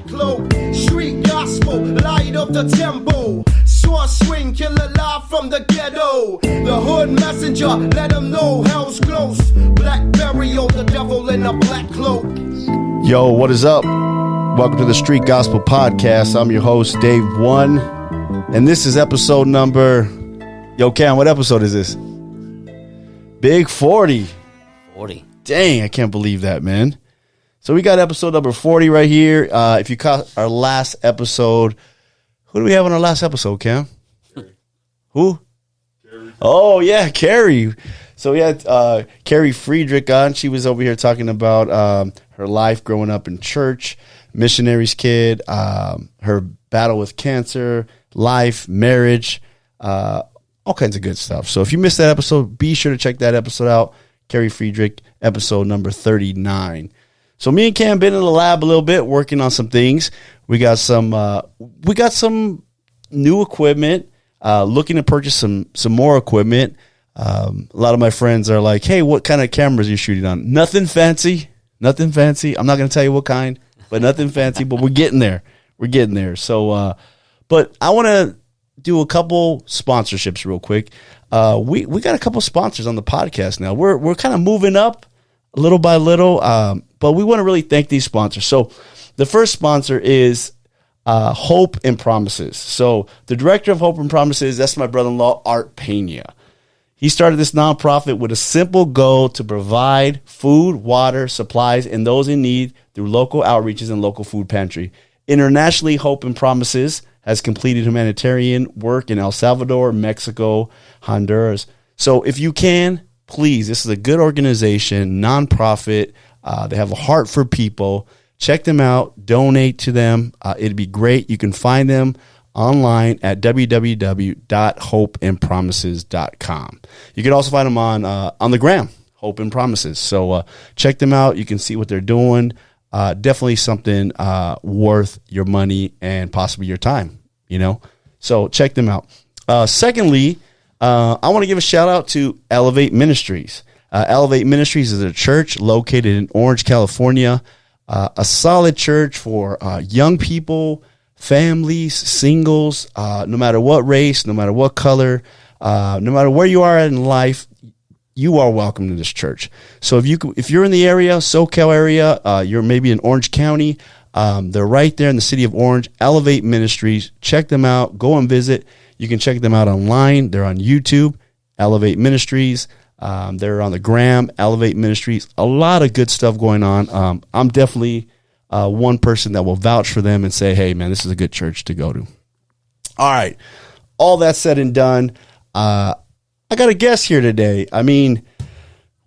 black cloak. Street gospel, light of the temple. Sword swing, killer live from the ghetto. The hood messenger, let them know hell's close. Black burial, the devil in a black cloak. Yo, what is up? Welcome to the Street Gospel Podcast. I'm your host, Dave One. And this is episode number... Yo, Cam, what episode is this? Big 40. 40. Dang, I can't believe that, man. So we got episode number 40 right here. If you caught our last episode... Who do we have on our last episode, Cam? Carrie. Who? Carrie. Oh, yeah, Carrie. So we had Carrie Friedrich on. She was over here talking about her life growing up in church, missionary's kid, her battle with cancer, life, marriage, all kinds of good stuff. So if you missed that episode, be sure to check that episode out. Carrie Friedrich, episode number 39. So me and Cam been in the lab a little bit, working on some things. We got some new equipment, looking to purchase some more equipment. A lot of my friends are like, hey, what kind of cameras are you shooting on? Nothing fancy. I'm not going to tell you what kind, but nothing fancy, but we're getting there. So, but I want to do a couple sponsorships real quick. We got a couple sponsors on the podcast now. We're kind of moving up little by little, but we want to really thank these sponsors. So the first sponsor is Hope and Promises. So the director of Hope and Promises, that's my brother-in-law, Art Pena. He started this nonprofit with a simple goal to provide food, water, supplies, and those in need through local outreaches and local food pantry. Internationally, Hope and Promises has completed humanitarian work in El Salvador, Mexico, Honduras. So if you can, please, this is a good organization, nonprofit. They have a heart for people. Check them out. Donate to them. It'd be great. You can find them online at www.hopeandpromises.com. You can also find them on the gram, Hope and Promises. So check them out. You can see what they're doing. Definitely something worth your money and possibly your time, you know. So check them out. Secondly, I want to give a shout out to Elevate Ministries. Elevate Ministries is a church located in Orange, California. A solid church for young people, families, singles, no matter what race, no matter what color, no matter where you are in life, you are welcome to this church. So if you're in the area, SoCal area, you're maybe in Orange County, they're right there in the city of Orange. Elevate Ministries, check them out. Go and visit. You can check them out online. They're on YouTube, Elevate Ministries. They're on the gram, Elevate Ministries. A lot of good stuff going on. I'm definitely one person that will vouch for them and say, hey, man, this is a good church to go to. All right. All that said and done, I got a guest here today. I mean,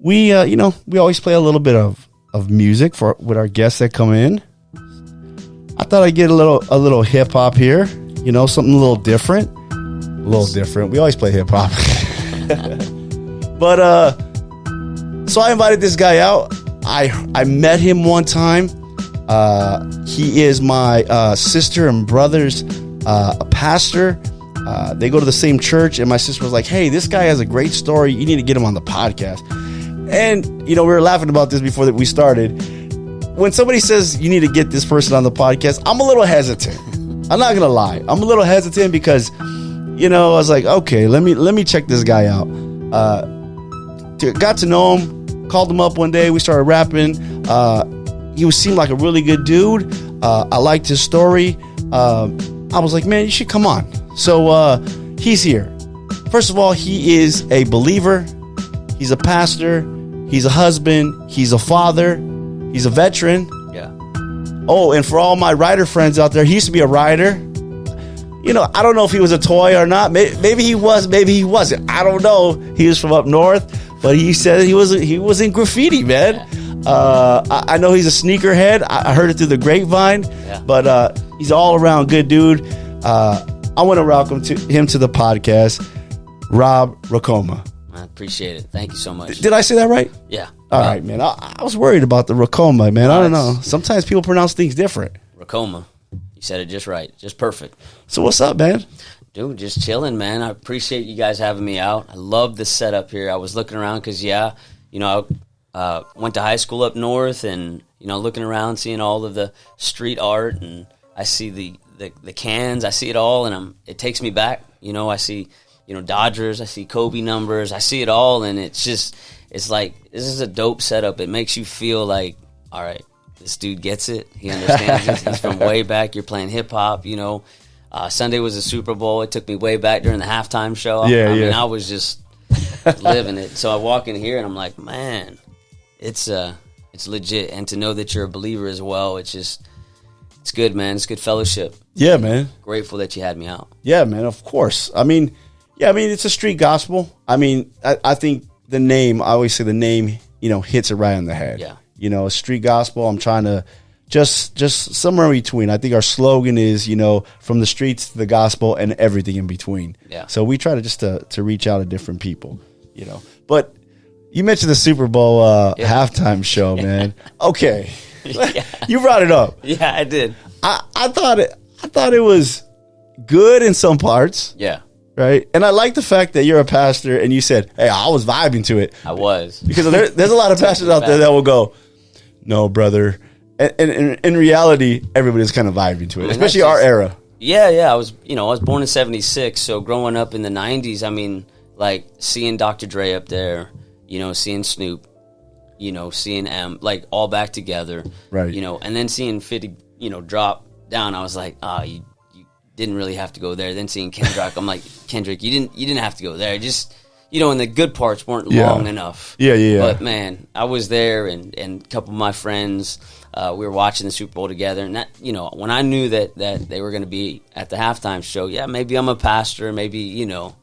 we always play a little bit of music with our guests that come in. I thought I'd get a little hip hop here, something a little different. We always play hip hop. But so I invited this guy out. I met him one time. He is my sister and brother's a pastor. They go to the same church, and my sister was like, hey, this guy has a great story. You need to get him on the podcast. And, we were laughing about this before that we started. When somebody says you need to get this person on the podcast, I'm a little hesitant. I'm not going to lie. I'm a little hesitant because, I was like, okay, let me check this guy out. Got to know him, called him up one day. We started rapping. He seemed like a really good dude. I liked his story. I was like, man, you should come on. So he's here. First of all, he is a believer. He's a pastor. He's a husband. He's a father. He's a veteran. Yeah. Oh, and for all my rider friends out there, he used to be a rider. I don't know if he was a toy or not. Maybe he was, maybe he wasn't. I don't know. He was from up north, but he said he was in graffiti, man. I know he's a sneakerhead. I heard it through the grapevine, but he's all around good dude. I want to welcome him to the podcast, Rob Racoma. I appreciate it. Thank you so much. Did I say that right? Yeah. All right, man. I was worried about the Racoma, man. I don't know. Sometimes people pronounce things different. Racoma. You said it just right. Just perfect. So what's up, man? Dude, just chilling, man. I appreciate you guys having me out. I love the setup here. I was looking around because, I went to high school up north, and, You know, looking around, seeing all of the street art, and I see the cans, I see it all, and it takes me back. You know, I see, you know, Dodgers, I see Kobe numbers, I see it all, and it's like, this is a dope setup. It makes you feel like, all right, this dude gets it. He understands it. He's from way back. You're playing hip hop, you know. Sunday was a Super Bowl. It took me way back during the halftime show. I mean, I was just living it. So I walk in here and I'm like, man, it's legit. And to know that you're a believer as well, it's good, man. It's good fellowship. Yeah, man. Grateful that you had me out. Yeah, man. Of course. I mean, it's a street gospel. I mean, I think the name, I always say the name, you know, hits it right on the head. Yeah. You know, street gospel. I'm trying to just somewhere in between. I think our slogan is, you know, from the streets to the gospel and everything in between. Yeah. So we try to reach out to different people, you know. But you mentioned the Super Bowl halftime show, man. Okay. Yeah. You brought it up. Yeah, I did. I thought it was good in some parts. Yeah. Right. And I like the fact that you're a pastor and you said, hey, I was vibing to it. I was. Because there's a lot of pastors out there that will go, no, brother. And in reality, everybody's kind of vibing to it, especially our era. Yeah. I was born in 76. So growing up in the 90s, I mean, like seeing Dr. Dre up there, you know, seeing Snoop, you know, seeing M, like all back together. Right. You know, and then seeing 50, you know, drop down, I was like, you didn't really have to go there. Then seeing Kendrick, I'm like, Kendrick, you didn't have to go there. Just, you know, and the good parts weren't long enough. Yeah. But man, I was there, and a couple of my friends, we were watching the Super Bowl together, and that, you know, when I knew that they were going to be at the halftime show, yeah, maybe I'm a pastor, maybe, you know,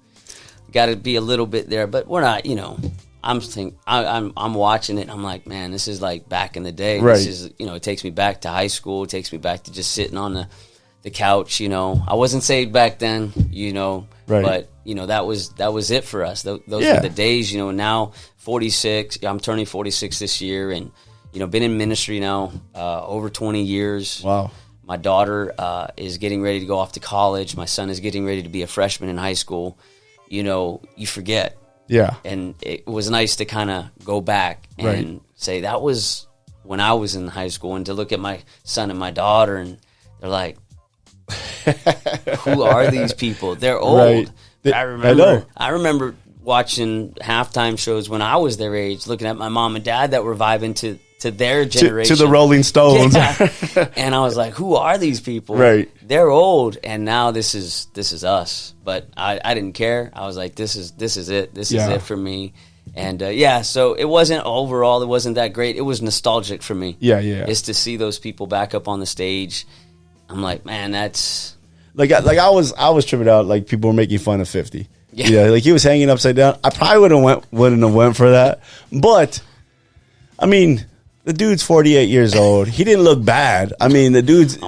got to be a little bit there, but we're not, you know. I'm watching it. I'm like, man, this is like back in the day. Right. This is, you know, it takes me back to high school. It takes me back to just sitting on the couch. You know, I wasn't saved back then. You know, right. But you know, that was it for us. Those were the days. You know, now 46. I'm turning 46 this year, and you know, been in ministry now over 20 years. Wow. My daughter is getting ready to go off to college. My son is getting ready to be a freshman in high school. You know, you forget. Yeah. And it was nice to kind of go back and say that was when I was in high school, and to look at my son and my daughter, and they're like, who are these people? They're old. Right. I remember watching halftime shows when I was their age, looking at my mom and dad that were vibing to their generation. To the Rolling Stones. Yeah. And I was like, who are these people? Right. They're old, and now this is us. But I didn't care. I was like, this is it. This is it for me. And so it wasn't that great. It was nostalgic for me. Yeah. It's to see those people back up on the stage. I'm like, man, that's like I was tripping out. Like, people were making fun of 50. Yeah, like he was hanging upside down. I probably wouldn't have went for that. But I mean, the dude's 48 years old. He didn't look bad. I mean, the dude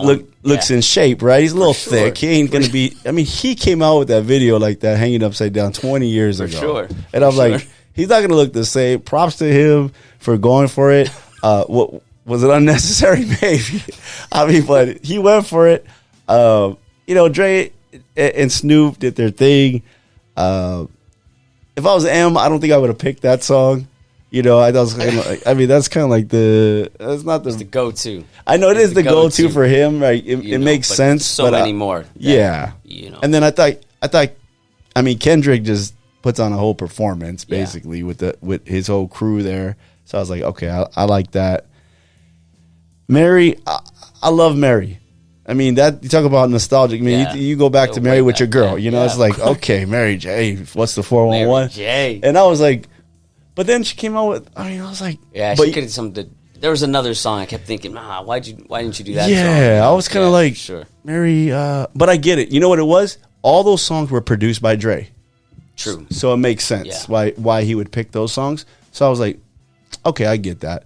looks in shape, right? He's a little thick. He ain't going to be... I mean, he came out with that video like that, hanging upside down 20 years ago. Sure. And I'm like, he's not going to look the same. Props to him for going for it. What was it unnecessary? Maybe. I mean, but he went for it. You know, Dre and Snoop did their thing. If I was M, I don't think I would have picked that song. You know, that's kind of like that's not the go-to. I know it is the go-to for him, right? It makes sense. So many more. Yeah. You know. And then I thought, I mean, Kendrick just puts on a whole performance basically with his whole crew there. So I was like, okay, I like that. Mary, I love Mary. I mean, that you talk about nostalgic. I mean, you go back to Mary with your girl. You know, it's like, okay, Mary J. What's the 411? Mary J. And I was like. But then she came out with, I mean, I was like... Yeah, she could have something... There was another song I kept thinking, why didn't you do that song? Yeah, I was kind of like, sure. Mary... but I get it. You know what it was? All those songs were produced by Dre. True. So it makes sense why he would pick those songs. So I was like, okay, I get that.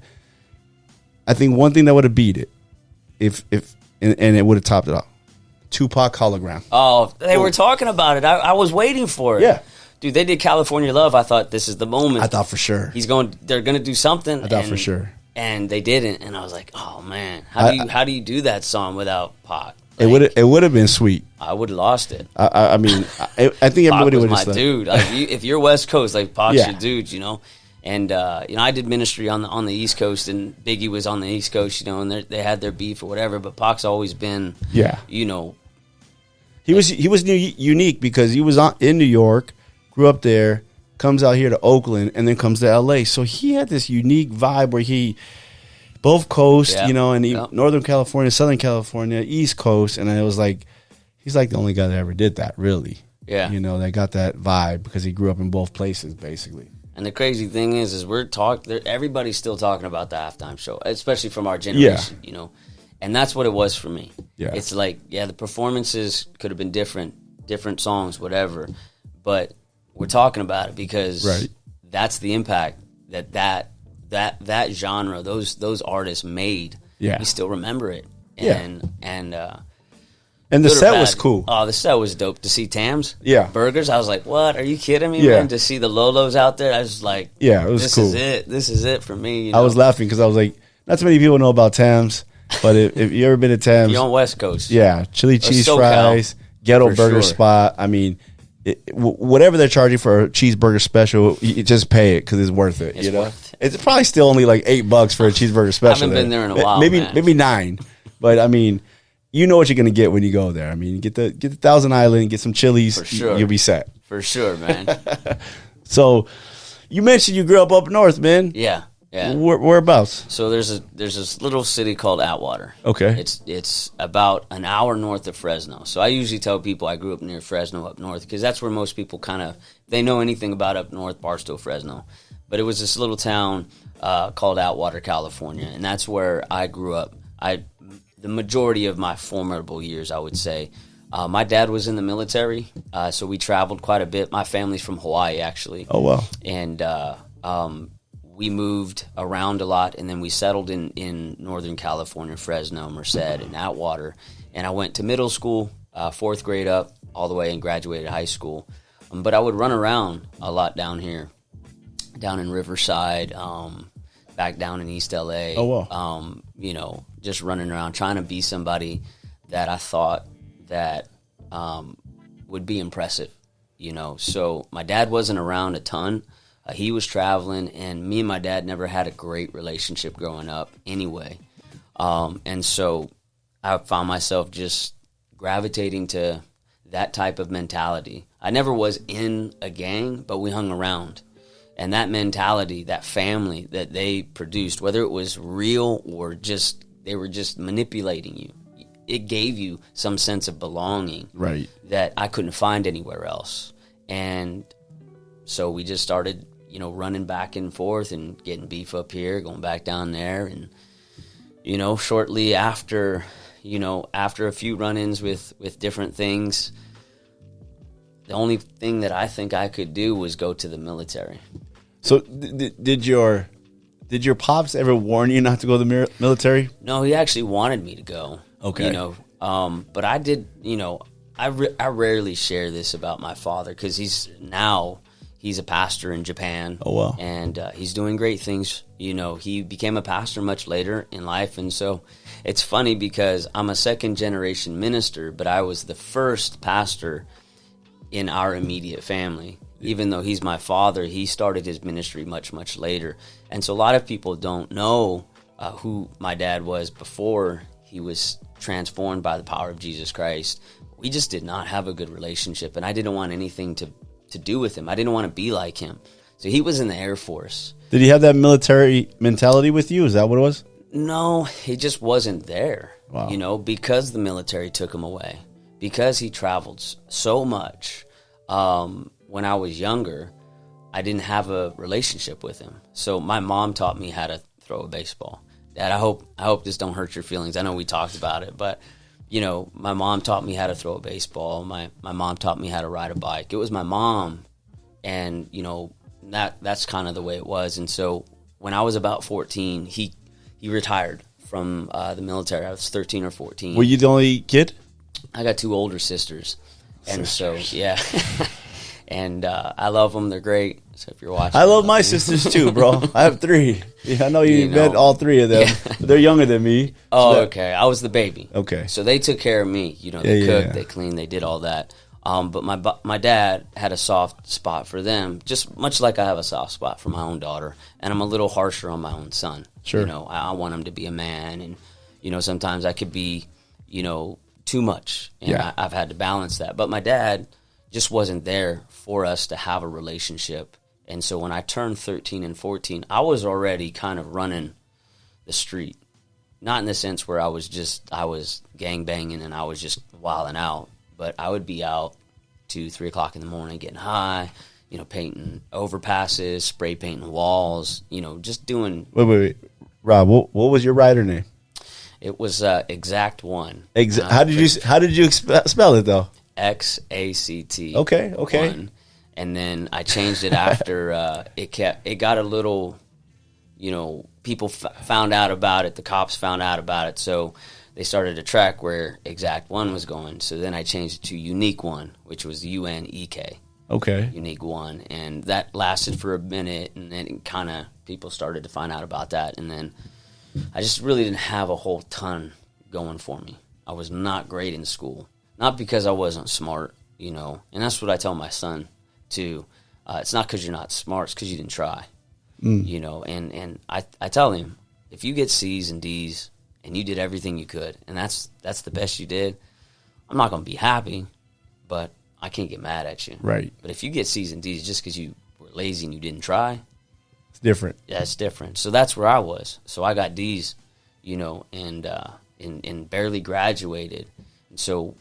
I think one thing that would have beat it, if it would have topped it off, Tupac Hologram. Oh, they were talking about it. I was waiting for it. Yeah. Dude, they did California Love. I thought this is the moment. I thought for sure. They're going to do something. I thought for sure. And they didn't. And I was like, oh, man. How do you do that song without Pac? Like, it would have been sweet. I would have lost it. I mean, I think everybody would have my dude. Like, if you're West Coast, like, Pac's your dude, you know? And I did ministry on the East Coast, and Biggie was on the East Coast, and they had their beef or whatever. But Pac's always been, He was unique because he was in New York, grew up there, comes out here to Oakland, and then comes to LA. So he had this unique vibe where both coasts, and Northern California, Southern California, East Coast, and it was like he's like the only guy that ever did that, really. Yeah, that got that vibe because he grew up in both places, basically. And the crazy thing is everybody's still talking about the halftime show, especially from our generation, And that's what it was for me. Yeah. It's like, the performances could have been different songs, whatever. But we're talking about it because that's the impact that genre, those artists made. Yeah. We still remember it. And the set was cool. Oh, the set was dope. To see Tams, burgers, I was like, "What? Are you kidding me, man?" To see the Lolos out there, I was like, it was cool. This is it for me." I was laughing because I was like, not too many people know about Tams, but if you ever been to Tams, you're on West Coast, chili cheese fries, ghetto burger spot. I mean, whatever they're charging for a cheeseburger special, you just pay it because it's worth it. It's probably still only like $8 for a cheeseburger special. I haven't been there in a while, maybe $9, but I mean. You know what you're going to get when you go there. I mean, get the Thousand Island, get some chilies. For sure. You'll be set. For sure, man. So, you mentioned you grew up north, man. Yeah. Whereabouts? So there's this little city called Atwater. Okay. It's about an hour north of Fresno. So I usually tell people I grew up near Fresno up north because that's where most people they know anything about up north, Barstow, Fresno. But it was this little town called Atwater, California, and that's where I grew up. The majority of my formidable years, I would say. My dad was in the military, so we traveled quite a bit. My family's from Hawaii, actually. Oh, wow. And we moved around a lot, and then we settled in Northern California, Fresno, Merced, and Atwater. And I went to middle school, 4th grade up, all the way, and graduated high school. But I would run around a lot down here, down in Riverside, back down in East LA. Oh, wow. Just running around trying to be somebody that I thought that would be impressive, So my dad wasn't around a ton. He was traveling, and me and my dad never had a great relationship growing up anyway. And so I found myself just gravitating to that type of mentality. I never was in a gang, but we hung around. And that mentality, that family that they produced, whether it was real or just they were just manipulating you, it gave you some sense of belonging that I couldn't find anywhere else. And so we just started, running back and forth and getting beef up here, going back down there. And, shortly after, after a few run-ins with different things, the only thing that I think I could do was go to the military. So did your pops ever warn you not to go to the military? No, he actually wanted me to go. Okay. But I did, I rarely share this about my father because he's a pastor in Japan. Oh, wow. And he's doing great things. He became a pastor much later in life. And so it's funny because I'm a second-generation minister, but I was the first pastor in our immediate family. Even though he's my father, he started his ministry much, much later. And so a lot of people don't know who my dad was before he was transformed by the power of Jesus Christ. We just did not have a good relationship, and I didn't want anything to do with him. I didn't want to be like him. So he was in the Air Force. Did he have that military mentality with you? Is that what it was? No, he just wasn't there. Wow. Because the military took him away. Because he traveled so much. When I was younger, I didn't have a relationship with him. So my mom taught me how to throw a baseball. Dad, I hope this don't hurt your feelings. I know we talked about it, but my mom taught me how to throw a baseball. My mom taught me how to ride a bike. It was my mom, and that's kind of the way it was. And so when I was about 14, he retired from the military. I was 13 or 14. Were you the only kid? I got 2 older sisters. And so, yeah. And I love them. They're great. So if you're watching. I love my sisters too, bro. I have 3. Yeah, I know you met all 3 of them. Yeah. They're younger than me. Oh, okay. I was the baby. Okay. So they took care of me. They cooked, they cleaned, they did all that. But my dad had a soft spot for them, just much like I have a soft spot for my own daughter, and I'm a little harsher on my own son. Sure. You know, I want him to be a man, and you know, sometimes I could be, you know, too much, and Yeah. I've had to balance that. But my dad just wasn't there for us to have a relationship, and so when I turned 13 and 14, I was already kind of running the street. Not in the sense where I was gang banging and I was just wilding out, but I would be out 2, 3 o'clock in the morning getting high, you know, painting overpasses, spray painting walls, you know, just doing. Wait. Rob, what was your rider name? It was Exact One. How did you spell it though? XACT. Okay. One. And then I changed it after it got a little, you know, people found out about it. The cops found out about it, so they started to track where Exact One was going. So then I changed it to Unique One, which was UNEK. Okay. Unique One, and that lasted for a minute, and then kind of people started to find out about that, and then I just really didn't have a whole ton going for me. I was not great in school, not because I wasn't smart, you know, and that's what I tell my son too. It's not because you're not smart; it's because you didn't try. You know, and I tell him, if you get C's and D's and you did everything you could, and that's the best you did, I'm not going to be happy, but I can't get mad at you. Right. But if you get C's and D's just because you were lazy and you didn't try, It's different. yeah, it's different. So that's where I was. So I got D's, you know, and barely graduated. And so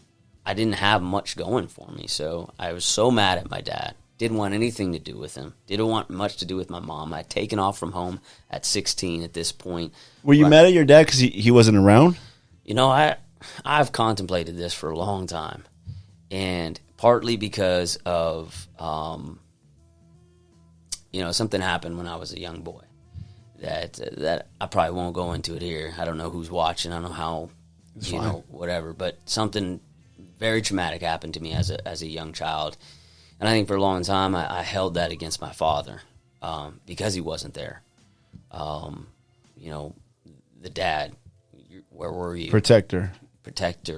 I didn't have much going for me. So I was so mad at my dad. Didn't want anything to do with him. Didn't want much to do with my mom. I'd taken off from home at 16 at this point. Were you mad at your dad because he wasn't around? You know, I've contemplated this for a long time. And partly because of, you know, something happened when I was a young boy that I probably won't go into it here. I don't know who's watching. I don't know how, It's you fine. know, whatever. But something very traumatic happened to me as a young child. And I think for a long time I held that against my father because he wasn't there. You know, the dad, where were you? Protector.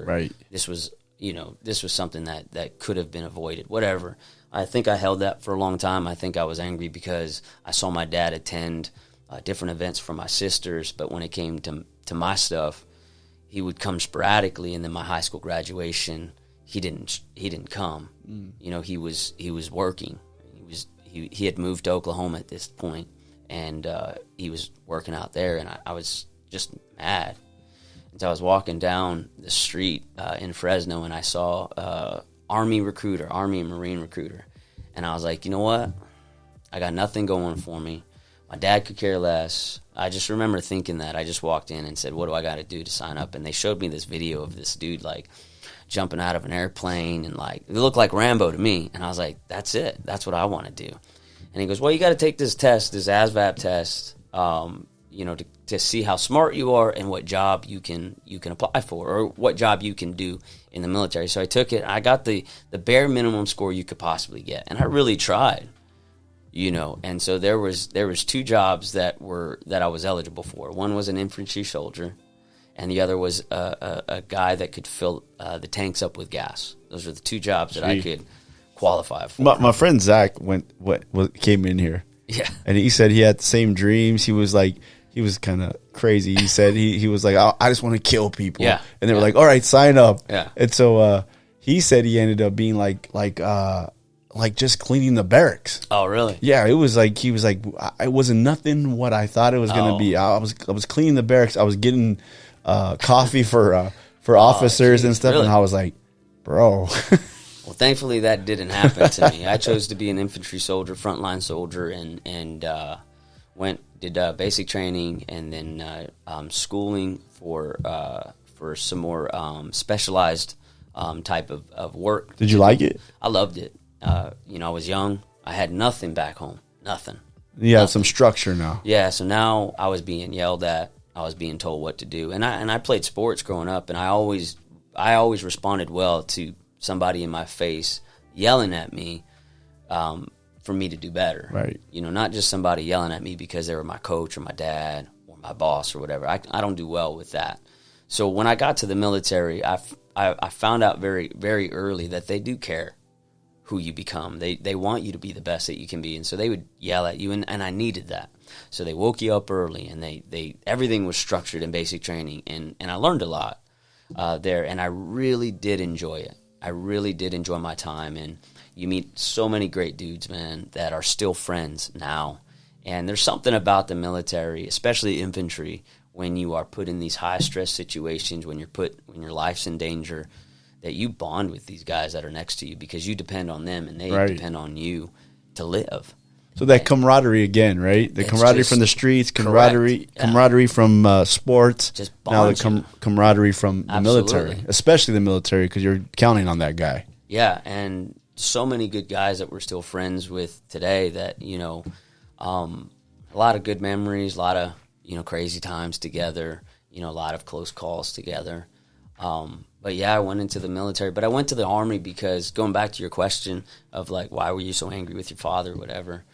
Right. This was, you know, this was something that could have been avoided, whatever. I think I held that for a long time. I think I was angry because I saw my dad attend different events for my sisters, but when it came to my stuff, he would come sporadically, and then my high school graduation, he didn't come. You know, he was working. He had moved to Oklahoma at this point, and he was working out there, and I was just mad. And so I was walking down the street in Fresno, and I saw Army and Marine recruiter, and I was like, you know what? I got nothing going for me. My dad could care less. I just remember thinking that. I just walked in and said, what do I got to do to sign up? And they showed me this video of this dude, like, jumping out of an airplane, and like it looked like Rambo to me, and I was like, that's it, that's what I want to do. And he goes, well, you got to take this test, this ASVAB test, you know, to see how smart you are and what job you can apply for, or what job you can do in the military. So I took it. I got the bare minimum score you could possibly get, and I really tried, you know. And so there was 2 jobs that I was eligible for. One was an infantry soldier, and the other was a guy that could fill the tanks up with gas. Those were the 2 jobs that I could qualify for. My friend Zach came in here. Yeah. And he said he had the same dreams. He was kind of crazy. He said he was like, I just want to kill people. Yeah. And they were like, all right, sign up. Yeah. And so he said he ended up being like just cleaning the barracks. Oh, really? Yeah, it was like he was like, it wasn't nothing what I thought it was going to be. I was cleaning the barracks. I was getting coffee for officers and stuff, really? and I was like, bro. Well, thankfully that didn't happen to me. I chose to be an infantry soldier, frontline soldier, and did basic training, and then schooling for some more specialized type of work. Did you like it? I loved it. You know, I was young. I had nothing back home. Nothing. Yeah, some structure now. Yeah, so now I was being yelled at. I was being told what to do, and I played sports growing up, and I always responded well to somebody in my face yelling at me for me to do better. Right. You know, not just somebody yelling at me because they were my coach or my dad or my boss or whatever. I don't do well with that. So when I got to the military, I found out very, very early that they do care. who you become. They want you to be the best that you can be. And so they would yell at you, and I needed that. So they woke you up early, and they everything was structured in basic training, and I learned a lot there, and I really did enjoy it. I really did enjoy my time, and you meet so many great dudes, man, that are still friends now. And there's something about the military, especially infantry, when you are put in these high stress situations, when your life's in danger, that you bond with these guys that are next to you because you depend on them and they depend on you to live. So that camaraderie again, right? The camaraderie from the streets, camaraderie from sports. Just now the camaraderie from the military, especially the military, because you're counting on that guy. Yeah, and so many good guys that we're still friends with today that, a lot of good memories, a lot of, crazy times together, a lot of close calls together. But yeah, I went into the military, but I went to the Army because, going back to your question of like, why were you so angry with your father or whatever?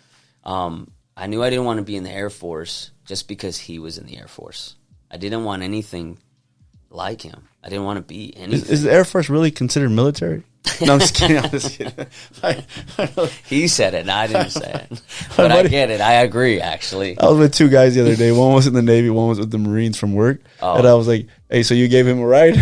I knew I didn't want to be in the Air Force just because he was in the Air Force. I didn't want anything like him. I didn't want to be anything. Is the Air Force really considered military? No, I'm just kidding. He said it, and I didn't say it. But I get it. I agree, actually. I was with two guys the other day. One was in the Navy, one was with the Marines from work. Oh. And I was like, hey, so you gave him a ride?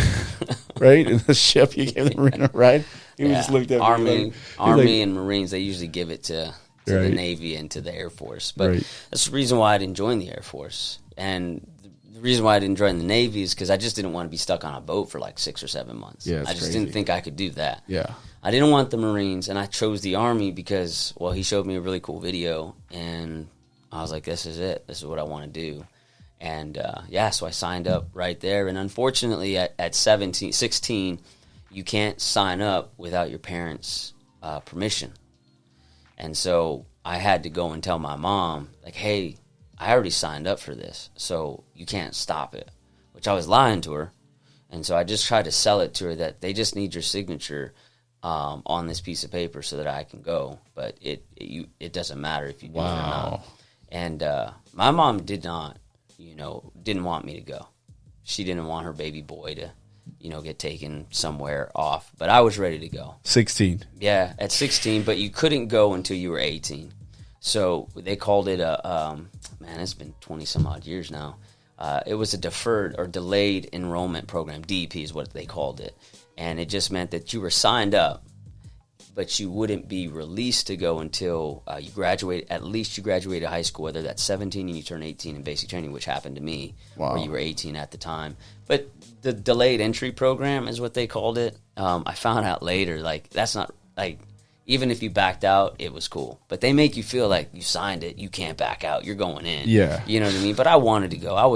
Right? In the ship, you gave the Marine a ride? He just looked at me. Army and Marines, they usually give it to the Navy and to the Air Force. But that's the reason why I didn't join the Air Force. And the reason why I didn't join the Navy is because I just didn't want to be stuck on a boat for like 6 or 7 months. Yeah, I just didn't think I could do that. Yeah. I didn't want the Marines, and I chose the Army because, well, he showed me a really cool video, and I was like, this is it. This is what I want to do. And, so I signed up right there. And unfortunately, at 16, you can't sign up without your parents' permission. And so I had to go and tell my mom, like, hey, I already signed up for this, so you can't stop it, which I was lying to her. And so I just tried to sell it to her that they just need your signature on this piece of paper so that I can go. But it doesn't matter if you do it or not. And my mom did not, didn't want me to go. She didn't want her baby boy to, get taken somewhere off. But I was ready to go. 16. Yeah, at 16, but you couldn't go until you were 18. So they called it it's been 20 some odd years now. It was a deferred or delayed enrollment program. DEP is what they called it. And it just meant that you were signed up, but you wouldn't be released to go until you graduate. At least you graduated high school, whether that's 17 and you turn 18 in basic training, which happened to me, where you were 18 at the time. But the delayed entry program is what they called it. I found out later, like, that's not, like, even if you backed out, it was cool. But they make you feel like you signed it, you can't back out, you're going in. Yeah. You know what I mean? But I wanted to go. I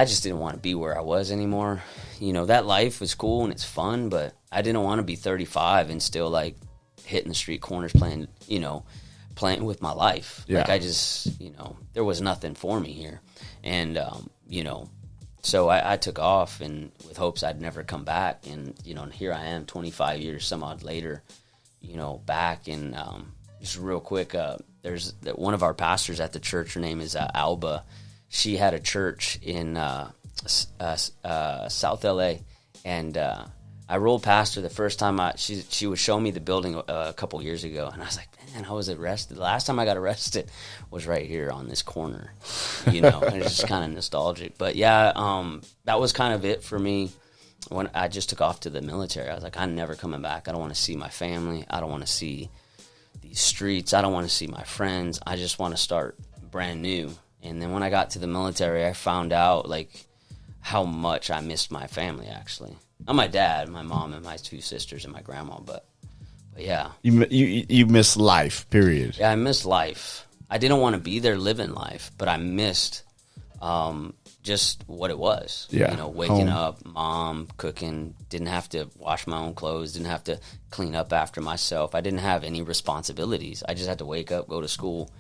just didn't want to be where I was anymore. That life was cool and it's fun, but I didn't want to be 35 and still, like, hitting the street corners playing with my life. Yeah. Like, I just, there was nothing for me here. And, so I took off and with hopes I'd never come back. And, here I am 25 years some odd later, back. And just real quick, there's one of our pastors at the church. Her name is Alba. She had a church in South LA. And I rolled past her the first time she was showing me the building a couple years ago. And I was like, man, I was arrested. The last time I got arrested was right here on this corner, and it's just kind of nostalgic. But yeah, that was kind of it for me when I just took off to the military. I was like, I'm never coming back. I don't want to see my family. I don't want to see these streets. I don't want to see my friends. I just want to start brand new. And then when I got to the military, I found out, like, how much I missed my family, actually. Not my dad, my mom, and my 2 sisters, and my grandma, but yeah. You miss life, period. Yeah, I missed life. I didn't want to be there living life, but I missed just what it was. Yeah. Waking up, mom, cooking, didn't have to wash my own clothes, didn't have to clean up after myself. I didn't have any responsibilities. I just had to wake up, go to school,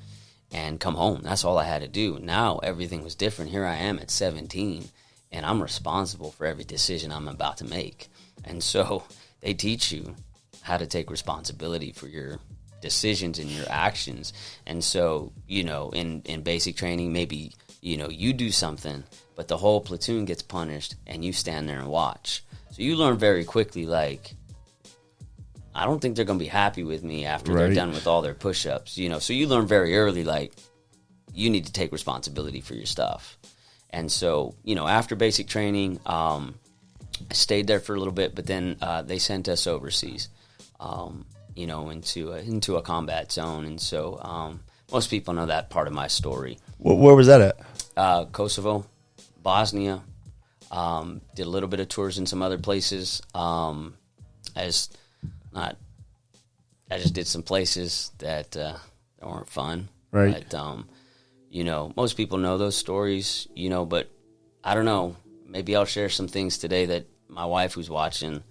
and come home. That's all I had to do. Now everything was different. Here I am at 17, and I'm responsible for every decision I'm about to make. And so they teach you how to take responsibility for your decisions and your actions. And so, in basic training, maybe, you do something, but the whole platoon gets punished and you stand there and watch. So you learn very quickly, like, I don't think they're going to be happy with me after Right. they're done with all their push-ups, you know. So you learn very early, like, you need to take responsibility for your stuff. And so, you know, after basic training, I stayed there for a little bit, but then they sent us overseas, you know, into a combat zone. And so most people know that part of my story. Where was that at? Kosovo, Bosnia, did a little bit of tours in some other places. I just did some places that weren't fun. Right. But, you know, most people know those stories, you know, but I don't know. Maybe I'll share some things today that my wife, who's watching,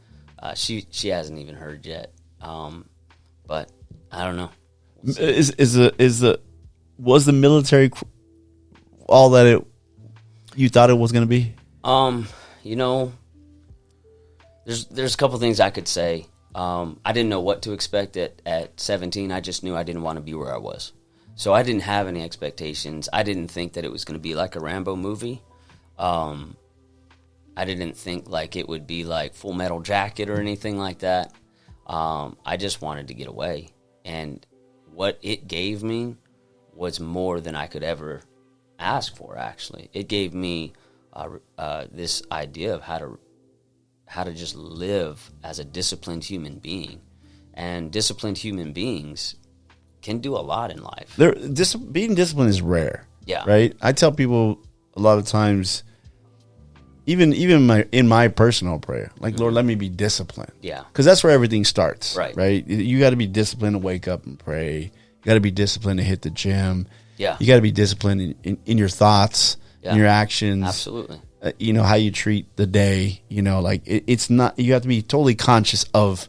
she hasn't even heard yet. But I don't know. Was the military all that you thought it was going to be? You know, there's a couple things I could say. I didn't know what to expect at 17. I just knew I didn't want to be where I was. So I didn't have any expectations. I didn't think that it was going to be like a Rambo movie. I didn't think like it would be like Full Metal Jacket or anything like that. I just wanted to get away. And what it gave me was more than I could ever ask for, actually. It gave me this idea of how to just live as a disciplined human being. And disciplined human beings can do a lot in life. Being disciplined is rare. Yeah. Right? I tell people a lot of times, even in my personal prayer, like, Lord, let me be disciplined. Yeah. Because that's where everything starts. Right. Right? You got to be disciplined to wake up and pray. You got to be disciplined to hit the gym. Yeah. You got to be disciplined in your thoughts, in your actions. Absolutely. You know, how you treat the day. You know, like, it's not, you have to be totally conscious of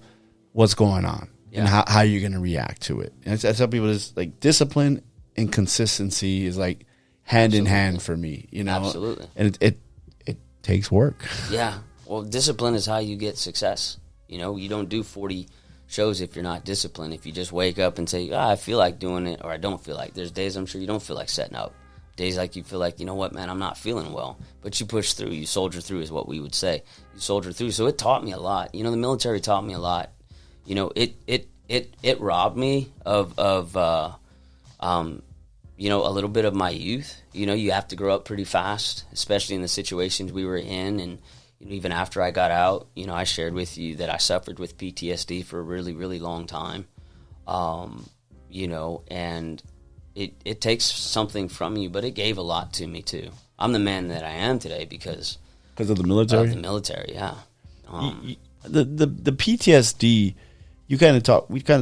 what's going on. And how you're going to react to it. And I tell people this, like, discipline and consistency is like hand in hand for me, you know? Absolutely. And it takes work. Yeah. Well, discipline is how you get success. You know, you don't do 40 shows if you're not disciplined. If you just wake up and say, I feel like doing it, or I don't feel like. There's days I'm sure you don't feel like setting up. Days like you feel like, you know what, man, I'm not feeling well. But you push through. You soldier through is what we would say. You soldier through. So it taught me a lot. You know, the military taught me a lot. You know, it robbed me of you know, a little bit of my youth. You know, you have to grow up pretty fast, especially in the situations we were in. And you know, even after I got out, you know, I shared with you that I suffered with PTSD for a really, really long time. You know, and it takes something from you, but it gave a lot to me too. I'm the man that I am today because of the military? Of the military, yeah. The PTSD... we kind of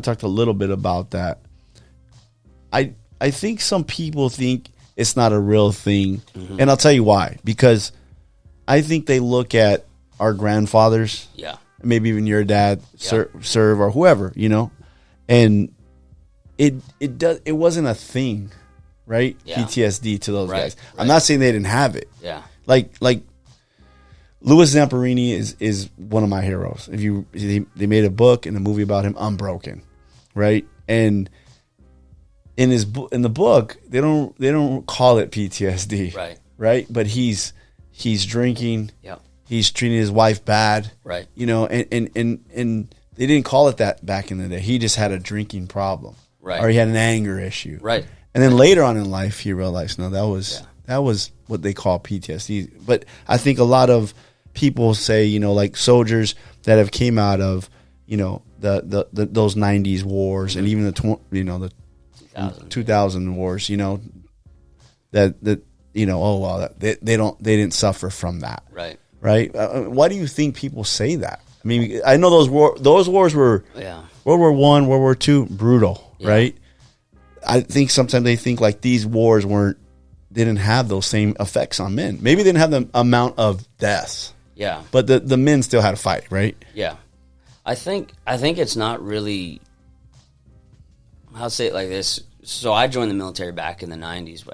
talked a little bit about that. I think some people think it's not a real thing. Mm-hmm. And I'll tell you why. Because I think they look at our grandfathers, maybe even your dad, serve or whoever, you know, and it wasn't a thing, right? Yeah. PTSD to those guys. Right. I'm not saying they didn't have it. Yeah. Like Louis Zamperini is one of my heroes. They made a book and a movie about him, Unbroken, right? And in the book, they don't call it PTSD, right? But he's drinking, he's treating his wife bad, right? You know, and they didn't call it that back in the day. He just had a drinking problem, right? Or he had an anger issue, right? And then later on in life, he realized, no, that was what they call PTSD. But I think a lot of people say, you know, like soldiers that have came out of, you know, the those 90s wars, and even the 2000 wars, you know, that you know, oh well, they didn't suffer from that, right? Why do you think people say that? I mean, I know those wars were World War I, World War II, brutal, right? I think sometimes they think like these wars didn't have those same effects on men. Maybe they didn't have the amount of deaths. Yeah. But the men still had to fight, right? Yeah. I think it's not really, I'll say it like this. So I joined the military back in the 90s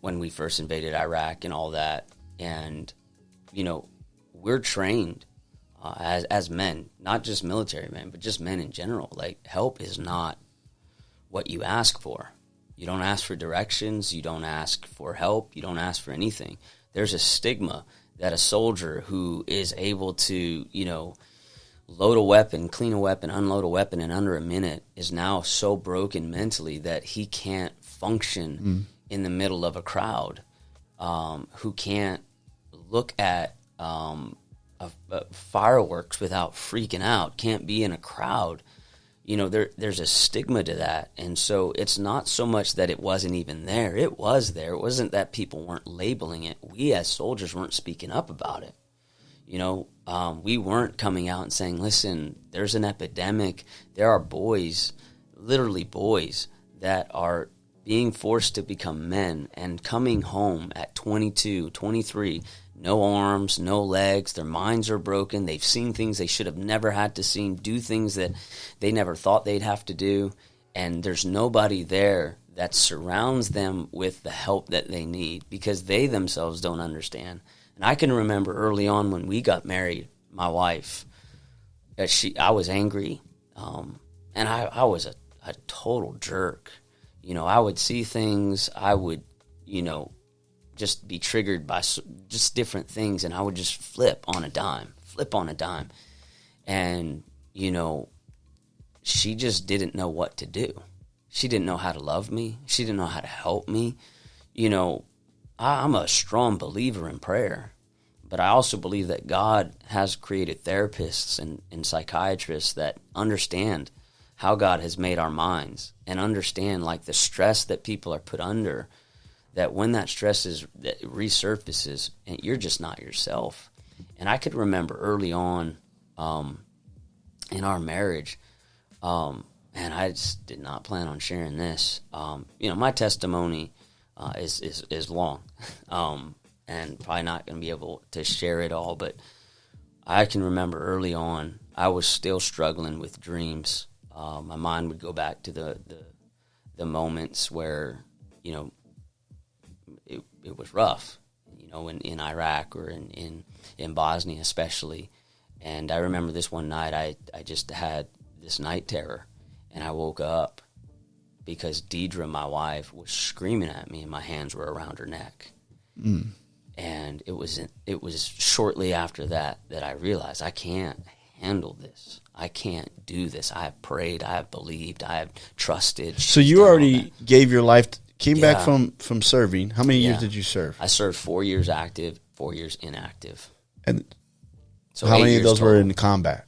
when we first invaded Iraq and all that. And, you know, we're trained as men, not just military men, but just men in general. Like, help is not what you ask for. You don't ask for directions. You don't ask for help. You don't ask for anything. There's a stigma that a soldier who is able to, you know, load a weapon, clean a weapon, unload a weapon in under a minute is now so broken mentally that he can't function in the middle of a crowd, who can't look at fireworks without freaking out, can't be in a crowd. You know, there's a stigma to that. And so it's not so much that it wasn't even there. It was there. It wasn't that people weren't labeling it. We as soldiers weren't speaking up about it. You know, we weren't coming out and saying, listen, there's an epidemic. There are boys, literally boys, that are being forced to become men and coming home at 22, 23, no arms, no legs, their minds are broken, they've seen things they should have never had to see, do things that they never thought they'd have to do, and there's nobody there that surrounds them with the help that they need because they themselves don't understand. And I can remember early on when we got married, my wife, I was angry, and I was a total jerk. You know, I would see things, I would, you know, just be triggered by just different things, and I would just flip on a dime. And, you know, she just didn't know what to do. She didn't know how to love me. She didn't know how to help me. You know, I'm a strong believer in prayer, but I also believe that God has created therapists and psychiatrists that understand how God has made our minds and understand, like, the stress that people are put under, that when that stress that resurfaces, and you're just not yourself. And I could remember early on in our marriage, and I just did not plan on sharing this. You know, my testimony is long, and probably not going to be able to share it all, but I can remember early on, I was still struggling with dreams. My mind would go back to the moments where, you know, it was rough, you know, in Iraq or in Bosnia especially. And I remember this one night, I just had this night terror, and I woke up because Deidre, my wife, was screaming at me, and my hands were around her neck. And it was shortly after that I realized I can't handle this. I can't do this. I have prayed, I have believed, I have trusted. So you already gave your life, came back from serving. How many years did you serve? I served 4 years active, 4 years inactive. And so how many of those were in combat?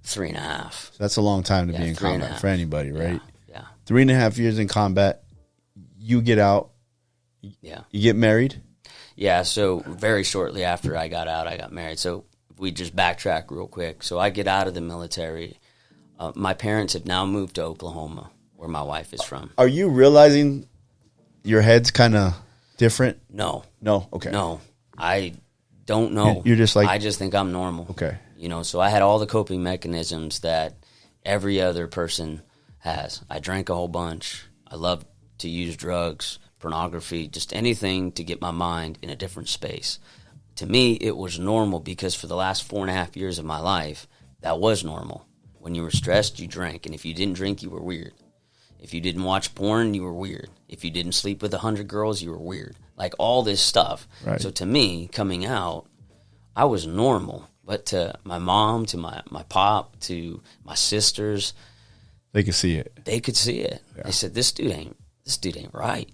3.5. So that's a long time to be in combat for anybody, right? Yeah. 3.5 years in combat. You get out. Yeah. You get married. Yeah. So very shortly after I got out, I got married. So if we just backtrack real quick. So I get out of the military. My parents have now moved to Oklahoma, where my wife is from. Are you realizing your head's kind of different? No. Okay. No. I don't know. You're just like, I just think I'm normal. Okay. You know, so I had all the coping mechanisms that every other person has. I drank a whole bunch. I loved to use drugs, pornography, just anything to get my mind in a different space. To me, it was normal because for the last 4.5 years of my life, that was normal. When you were stressed, you drank. And if you didn't drink, you were weird. If you didn't watch porn, you were weird. If you didn't sleep with 100 girls, you were weird. Like all this stuff. Right. So to me, coming out, I was normal. But to my mom, to my pop, to my sisters, they could see it. They could see it. Yeah. They said, this dude ain't right.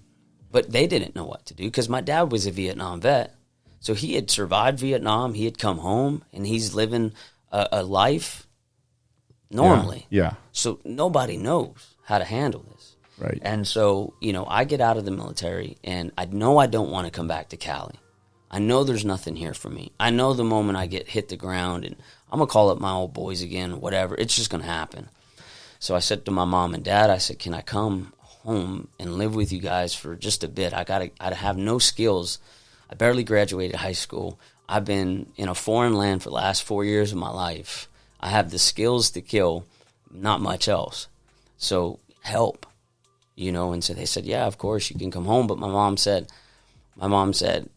But they didn't know what to do because my dad was a Vietnam vet. So he had survived Vietnam. He had come home, and he's living a life normally. Yeah. So nobody knows how to handle this. Right. And so, you know, I get out of the military, and I know I don't want to come back to Cali. I know there's nothing here for me. I know the moment I hit the ground, and I'm going to call up my old boys again, whatever, it's just going to happen. So I said to my mom and dad, I said, can I come home and live with you guys for just a bit? I have no skills. I barely graduated high school. I've been in a foreign land for the last 4 years of my life. I have the skills to kill, not much else. So help, you know. And so they said, yeah, of course, you can come home. But my mom said,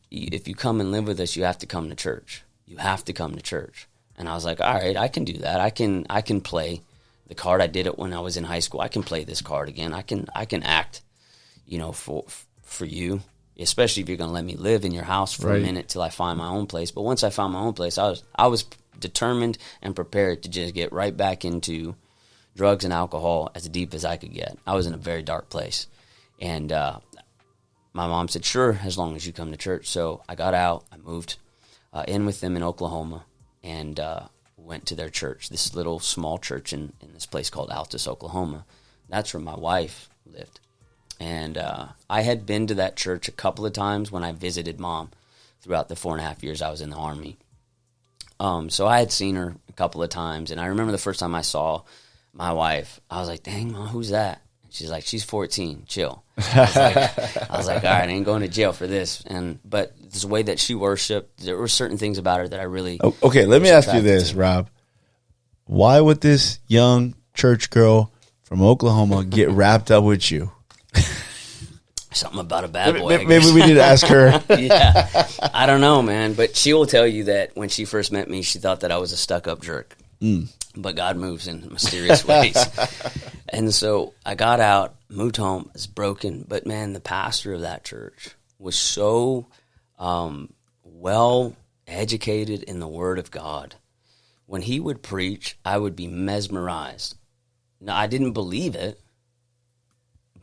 if you come and live with us, you have to come to church. You have to come to church. And I was like, all right, I can do that. I can play the card. I did it when I was in high school. I can play this card again. I can act, you know, for you, especially if you're going to let me live in your house for a minute till I find my own place. But once I found my own place, I was determined and prepared to just get right back into drugs and alcohol as deep as I could get. I was in a very dark place. And my mom said, sure, as long as you come to church. So I got out. I moved in with them in Oklahoma and went to their church, this little small church in this place called Altus, Oklahoma. That's where my wife lived. And I had been to that church a couple of times when I visited Mom throughout the 4.5 years I was in the Army. So I had seen her a couple of times, and I remember the first time I saw my wife, I was like, dang, Mom, who's that? She's like, she's 14, chill. I was like, all right, I ain't going to jail for this. But the way that she worshiped, there were certain things about her that I really Okay, let me ask you this, to. Rob. Why would this young church girl from Oklahoma get wrapped up with you? Something about a bad boy. Maybe we need to ask her. Yeah, I don't know, man. But she will tell you that when she first met me, she thought that I was a stuck-up jerk. But God moves in mysterious ways. And so I got out, moved home, was broken. But, man, the pastor of that church was so well educated in the Word of God. When he would preach, I would be mesmerized. Now, I didn't believe it,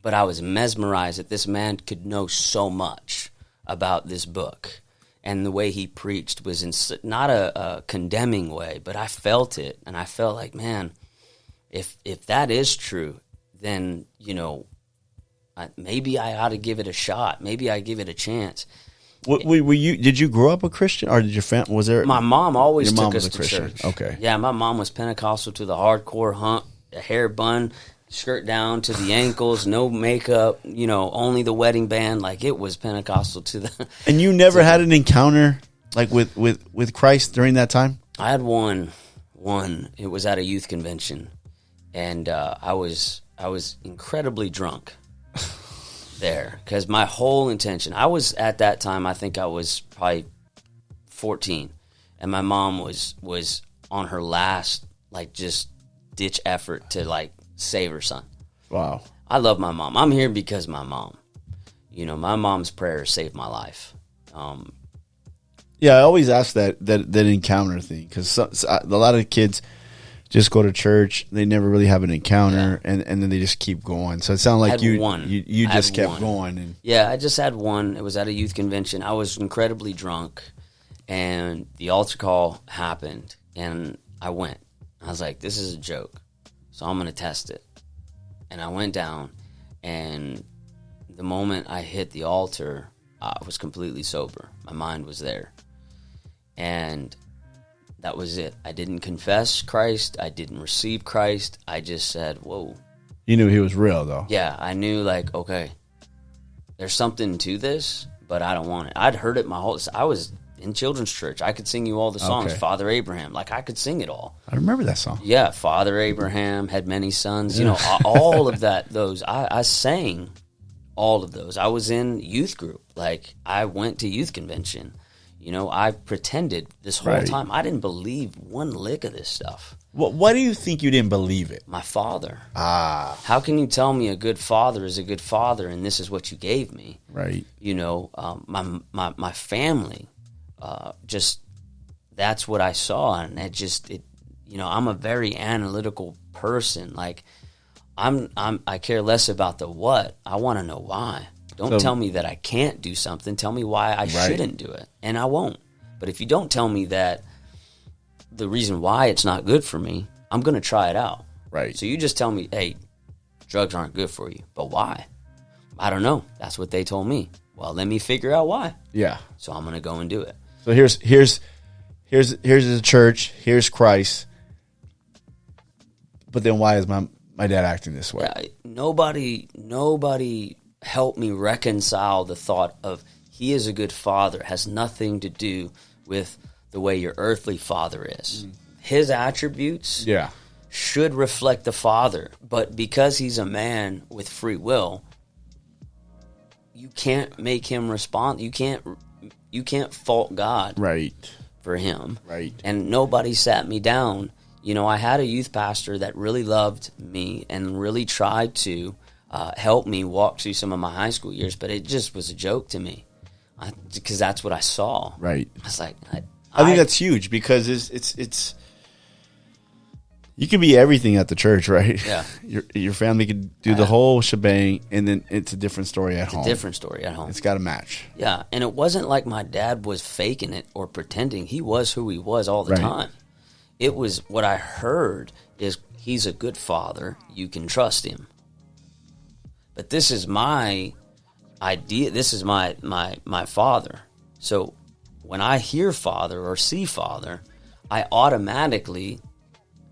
but I was mesmerized that this man could know so much about this book. And the way he preached was in not a condemning way, but I felt it. And I felt like, man, if that is true, then, you know, maybe I ought to give it a shot. Maybe I give it a chance. Were you? Did you grow up a Christian, or did your family? Was there? My mom always Your mom took us was a to Christian. church. Okay. Yeah, my mom was Pentecostal to the hardcore, a hair bun, skirt down to the ankles, no makeup, you know, only the wedding band. Like, it was Pentecostal to the. And you never had an encounter like with Christ during that time? I had one. It was at a youth convention, and I was incredibly drunk there, because my whole intention, I was at that time, I think I was probably 14, and my mom was on her last, like, just ditch effort to, like, save her son. Wow. I love my mom. I'm here because of my mom. You know, my mom's prayers saved my life. Yeah, I always ask that encounter thing, because a lot of kids just go to church, they never really have an encounter, and then they just keep going. So it sounded like you just kept going. And yeah, I just had one. It was at a youth convention. I was incredibly drunk, and the altar call happened, and I went. I was like, this is a joke, so I'm going to test it. And I went down, and the moment I hit the altar, I was completely sober. My mind was there. And that was it. I didn't confess Christ. I didn't receive Christ. I just said, whoa. You knew he was real, though. Yeah, I knew, like, okay, there's something to this, but I don't want it. I'd heard it my whole... I was in children's church. I could sing you all the songs. Okay. Father Abraham. Like, I could sing it all. I remember that song. Yeah, Father Abraham had many sons. You know, all of that, those. I sang all of those. I was in youth group. Like, I went to youth convention. You know, I pretended this whole time. I didn't believe one lick of this stuff. Why do you think you didn't believe it? My father. How can you tell me a good father is a good father and this is what you gave me? Right. You know, my family, just that's what I saw, and it. You know, I'm a very analytical person. Like, I care less about the what. I want to know why. Don't tell me that I can't do something. Tell me why I shouldn't do it, and I won't. But if you don't tell me that the reason why it's not good for me, I'm going to try it out. Right. So you just tell me, hey, drugs aren't good for you. But why? I don't know. That's what they told me. Well, let me figure out why. Yeah. So I'm going to go and do it. So here's the church. Here's Christ. But then why is my dad acting this way? Yeah, nobody helped me reconcile the thought of he is a good father. Has nothing to do with the way your earthly father is. His attributes should reflect the father, but because he's a man with free will, you can't make him respond. You can't fault God for him. Right. And nobody sat me down. You know, I had a youth pastor that really loved me and really tried to help me walk through some of my high school years, but it just was a joke to me because that's what I saw. Right. I was like, I think that's huge because it's you can be everything at the church, right? Yeah. Your family could do the whole shebang, and then it's a different story at home. It's a different story at home. It's got to match. Yeah, and it wasn't like my dad was faking it or pretending. He was who he was all the time. It was what I heard is he's a good father. You can trust him. But this is my idea. This is my father. So when I hear father or see father, I automatically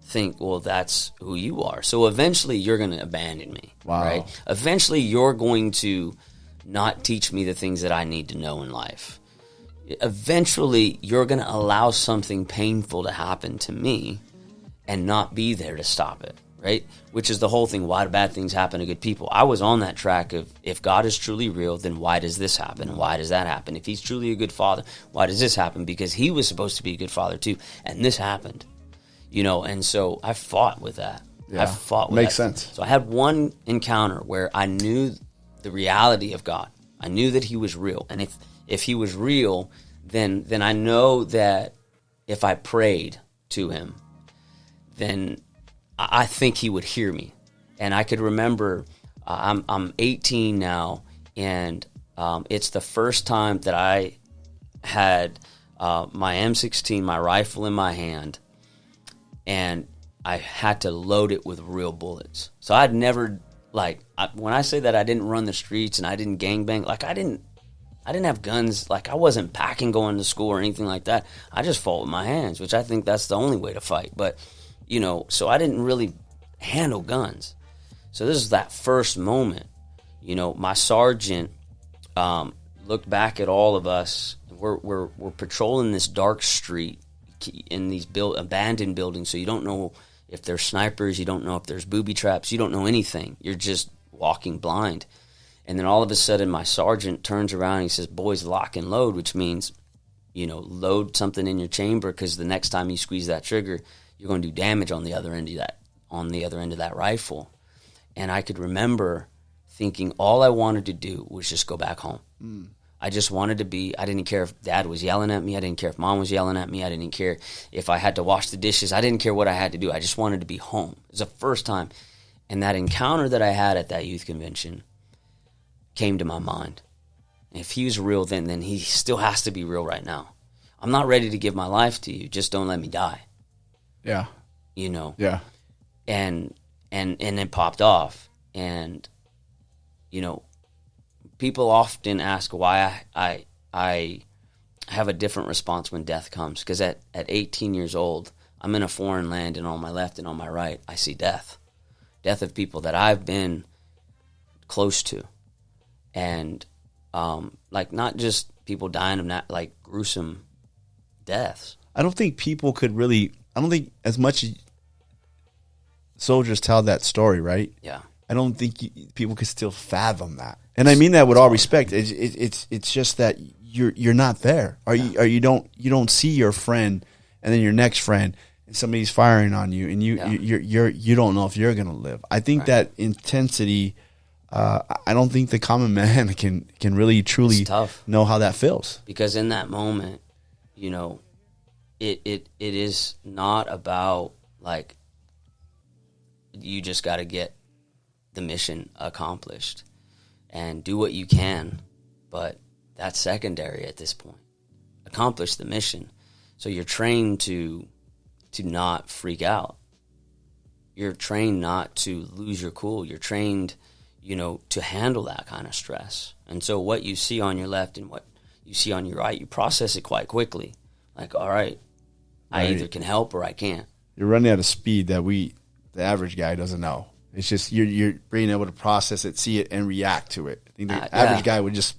think, well, that's who you are. So eventually you're going to abandon me. Wow. Right? Eventually you're going to not teach me the things that I need to know in life. Eventually you're going to allow something painful to happen to me and not be there to stop it. Right? Which is the whole thing. Why do bad things happen to good people? I was on that track of, if God is truly real, then why does this happen? Why does that happen? If he's truly a good father, why does this happen? Because he was supposed to be a good father too. And this happened. And so I fought with that. Yeah, I fought with makes that. sense. So I had one encounter where I knew the reality of God. I knew that he was real. And if he was real, then I know that if I prayed to him, then I think he would hear me. And I could remember, I'm 18 now, and it's the first time that I had my M16, my rifle in my hand, and I had to load it with real bullets. So I'd never, when I say that I didn't run the streets and I didn't gangbang, I didn't have guns. I wasn't packing going to school or anything like that. I just fought with my hands, which I think that's the only way to fight. But, so I didn't really handle guns. So this is that first moment. My sergeant looked back at all of us. We're patrolling this dark street in these abandoned buildings, so you don't know if there's snipers, you don't know if there's booby traps, you don't know anything. You're just walking blind. And then all of a sudden my sergeant turns around and he says, "Boys, lock and load," which means, load something in your chamber, because the next time you squeeze that trigger, you're going to do damage on the other end of that rifle. And I could remember thinking all I wanted to do was just go back home. I just wanted to I didn't care if dad was yelling at me. I didn't care if mom was yelling at me. I didn't care if I had to wash the dishes. I didn't care what I had to do. I just wanted to be home. It was the first time. And that encounter that I had at that youth convention came to my mind. If he was real then he still has to be real right now. I'm not ready to give my life to you. Just don't let me die. Yeah. Yeah. And it popped off. And, people often ask why I have a different response when death comes. Because at 18 years old, I'm in a foreign land, and on my left and on my right, I see death. Death of people that I've been close to. And, not just people dying of gruesome deaths. I don't think people could really, as much as soldiers tell that story, right? Yeah. I don't think people could still fathom that. And I mean that with all respect. It's just that you're not there, or you don't see your friend, and then your next friend, and somebody's firing on you, and you don't know if you're gonna live. I think that intensity. I don't think the common man can really truly know how that feels. Because in that moment, it is not about you just got to get the mission accomplished and do what you can, but that's secondary at this point. Accomplish the mission. So you're trained to not freak out. You're trained not to lose your cool. You're trained, to handle that kind of stress. And so what you see on your left and what you see on your right, you process it quite quickly. All right, I either can help or I can't. You're running at a speed that the average guy doesn't know. It's just you're being able to process it, see it, and react to it. I think the average guy would just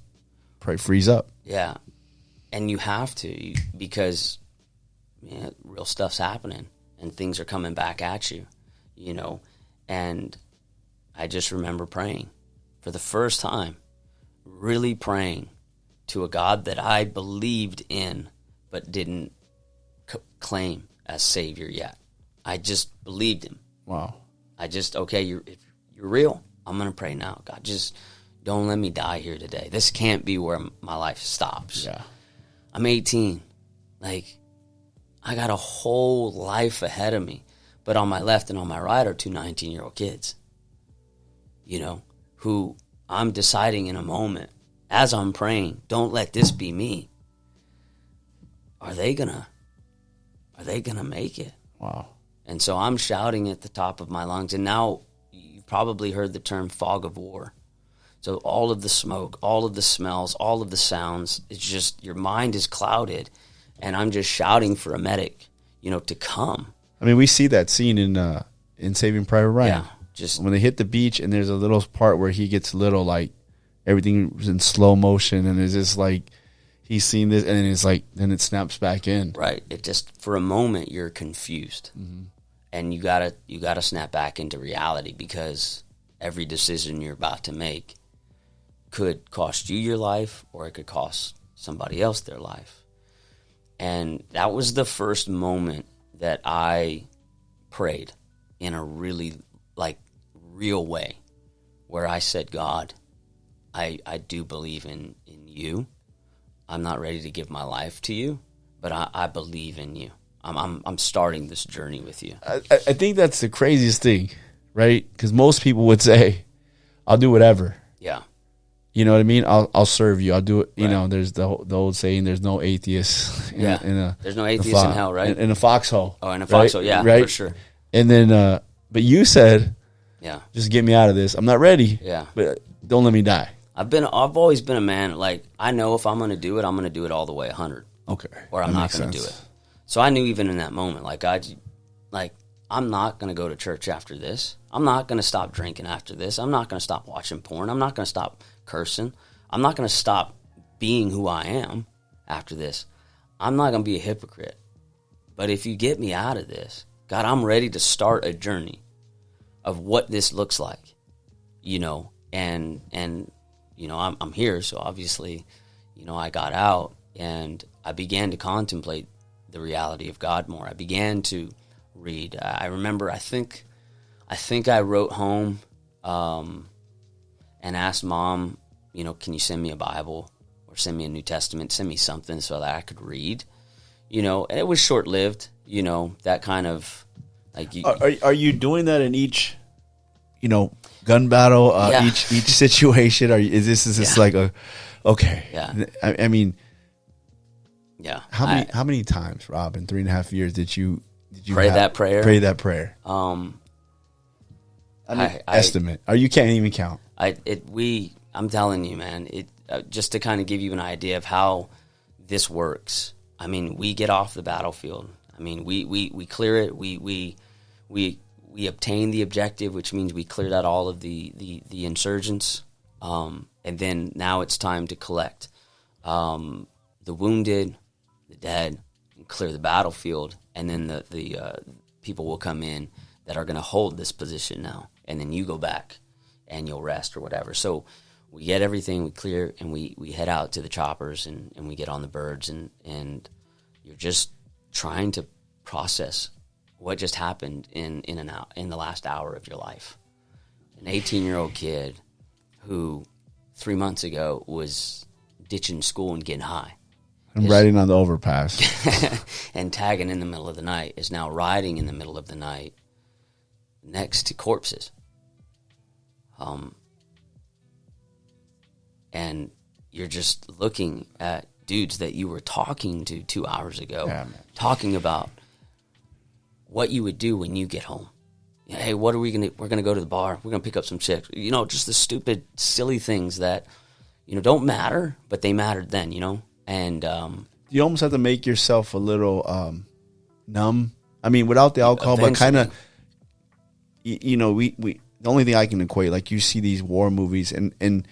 probably freeze up. Yeah, and you have to because real stuff's happening and things are coming back at you, And I just remember praying for the first time, really praying to a God that I believed in but didn't claim as Savior yet. I just believed him. Wow. If you're real, I'm going to pray now. God, just don't let me die here today. This can't be where my life stops. Yeah. I'm 18. I got a whole life ahead of me. But on my left and on my right are two 19-year-old kids, you know, who I'm deciding in a moment, as I'm praying, don't let this be me. Are they gonna make it? Wow. And so I'm shouting at the top of my lungs. And now you've probably heard the term fog of war. So all of the smoke, all of the smells, all of the sounds, it's just your mind is clouded. And I'm just shouting for a medic, you know, to come. I mean, we see that scene in Saving Private Ryan. Yeah, just when they hit the beach and there's a little part where he gets little, like everything was in slow motion, and it's just like he's seen this, and then it's like then it snaps back in. Right. It just for a moment you're confused, and you gotta snap back into reality, because every decision you're about to make could cost you your life, or it could cost somebody else their life. And that was the first moment that I prayed in a really, like, real way, where I said, God, I do believe in you. I'm not ready to give my life to you, but I believe in you. I'm starting this journey with you. I think that's the craziest thing, right? Because most people would say, I'll do whatever. Yeah. You know what I mean? I'll serve you. I'll do it. You Right. know, there's the old saying, there's no atheists There's no atheists in hell, right? In a foxhole. Oh, in a foxhole, yeah, right? for sure. And then, but you said, Yeah. just get me out of this. I'm not ready. Yeah. But don't let me die. I've always been a man, like, I know if I'm going to do it, I'm going to do it all the way 100. Okay. Or I'm That not makes going to do sense. it. So I knew even in that moment, I'm not going to go to church after this. I'm not going to stop drinking after this. I'm not going to stop watching porn. I'm not going to stop cursing. I'm not going to stop being who I am after this. I'm not going to be a hypocrite. But if you get me out of this, God, I'm ready to start a journey of what this looks like, you know, and you know, I'm here. So obviously, you know, I got out and I began to contemplate the reality of God more. I began to read. I remember, I think I wrote home and asked Mom, you know, can you send me a Bible or send me a New Testament, send me something so that I could read, you know. And it was short lived, you know, that kind of like. Are you doing that in each, you know, gun battle, Yeah. each situation? Or is this like a okay? Yeah. I mean, Yeah. how many times, Rob, in 3.5 years did you Pray that prayer? Pray that prayer. I mean, estimate. Or you can't even count. I'm telling you, man, just to kind of give you an idea of how this works. I mean, we get off the battlefield. I mean, we clear it. We obtain the objective, which means we cleared out all of the insurgents. And then now it's time to collect the wounded, the dead, and clear the battlefield. And then the people will come in that are going to hold this position now. And then you go back and you'll rest or whatever. So we get everything, we clear, and we head out to the choppers and we get on the birds. And you're just trying to process what just happened in the last hour of your life. An 18-year-old kid who 3 months ago was ditching school and getting high. I'm riding on the overpass. And tagging in the middle of the night is now riding in the middle of the night next to corpses. And you're just looking at dudes that you were talking to 2 hours ago, talking about what you would do when you get home. Hey, what are we going to, we're going to go to the bar. We're going to pick up some chicks. You know, just the stupid, silly things that, you know, don't matter, but they mattered then, you know? And you almost have to make yourself a little numb. I mean, without the alcohol, but kind of, you know, we the only thing I can equate, like you see these war movies and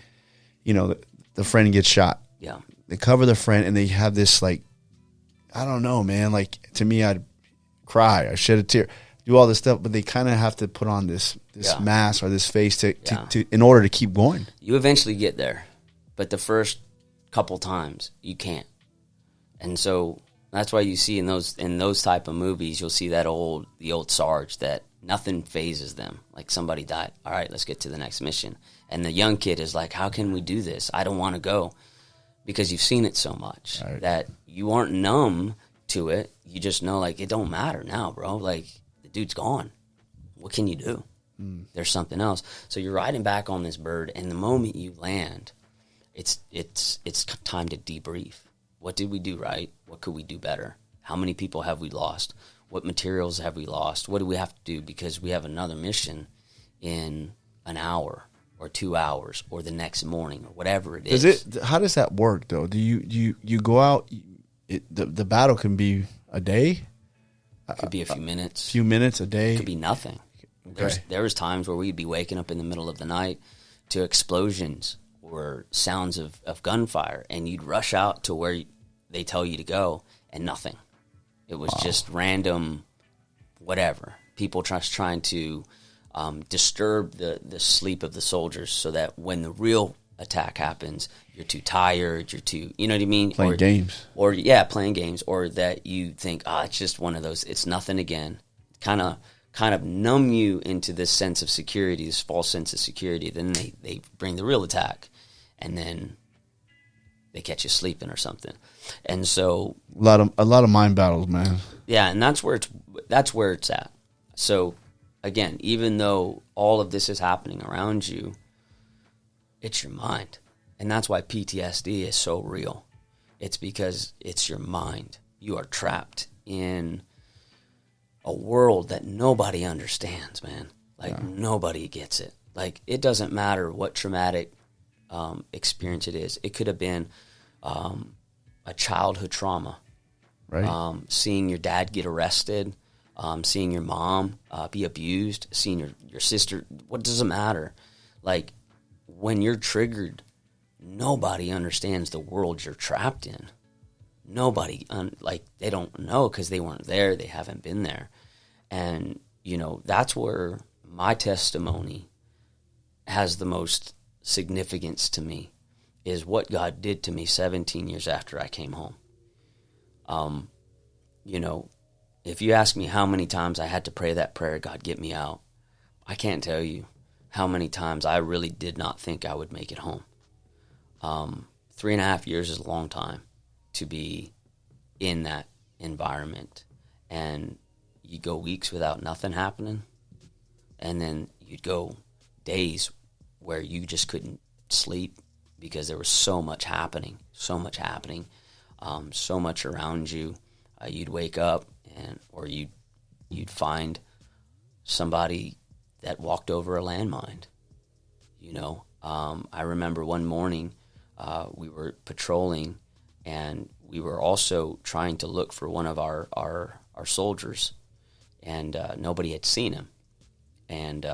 you know, the friend gets shot. Yeah. They cover the friend and they have this, like, I don't know, man. Like, to me, I'd cry, I shed a tear, do all this stuff, but they kind of have to put on this mask or this face to in order to keep going. You eventually get there, but the first couple times you can't. And so that's why you see in those type of movies, you'll see the old Sarge that nothing phases them. Like, somebody died. All right, let's get to the next mission. And the young kid is like, how can we do this? I don't want to go. Because you've seen it so much that you aren't numb to it. You just know, like, it don't matter now, bro. Like, the dude's gone. What can you do? There's something else. So you're riding back on this bird, and the moment you land, it's time to debrief. What did we do right? What could we do better? How many people have we lost? What materials have we lost? What do we have to do? Because we have another mission in an hour or 2 hours or the next morning or whatever it is. How does that work, though? Do you go out? The battle can be a day? It could be a few minutes. Few minutes, a day? It could be nothing. Okay. There was times where we'd be waking up in the middle of the night to explosions or sounds of gunfire, and you'd rush out to where they tell you to go, and nothing. It was just random whatever. People just trying to disturb the sleep of the soldiers so that when the real attack happens, you're too tired, you're too, you know what I mean? Playing games. Or, playing games, or that you think, it's just one of those, it's nothing again. Kind of numb you into this sense of security, this false sense of security. Then they bring the real attack, and then they catch you sleeping or something. And so a lot of mind battles, man. Yeah, and that's where it's at. So again, even though all of this is happening around you, it's your mind. And that's why PTSD is so real. It's because it's your mind. You are trapped in a world that nobody understands, man. Like, nobody gets it. Like, it doesn't matter what traumatic experience it is. It could have been a childhood trauma. Right. Seeing your dad get arrested, seeing your mom be abused, seeing your sister. What does it matter? Like, when you're triggered, nobody understands the world you're trapped in. Nobody, they don't know because they weren't there. They haven't been there. And, that's where my testimony has the most significance to me, is what God did to me 17 years after I came home. If you ask me how many times I had to pray that prayer, God, get me out, I can't tell you how many times I really did not think I would make it home. 3.5 years is a long time to be in that environment. And you go weeks without nothing happening. And then you'd go days where you just couldn't sleep because there was so much happening, so much around you. You'd wake up or you'd find somebody that walked over a landmine. I remember one morning we were patrolling, and we were also trying to look for one of our soldiers, and nobody had seen him. And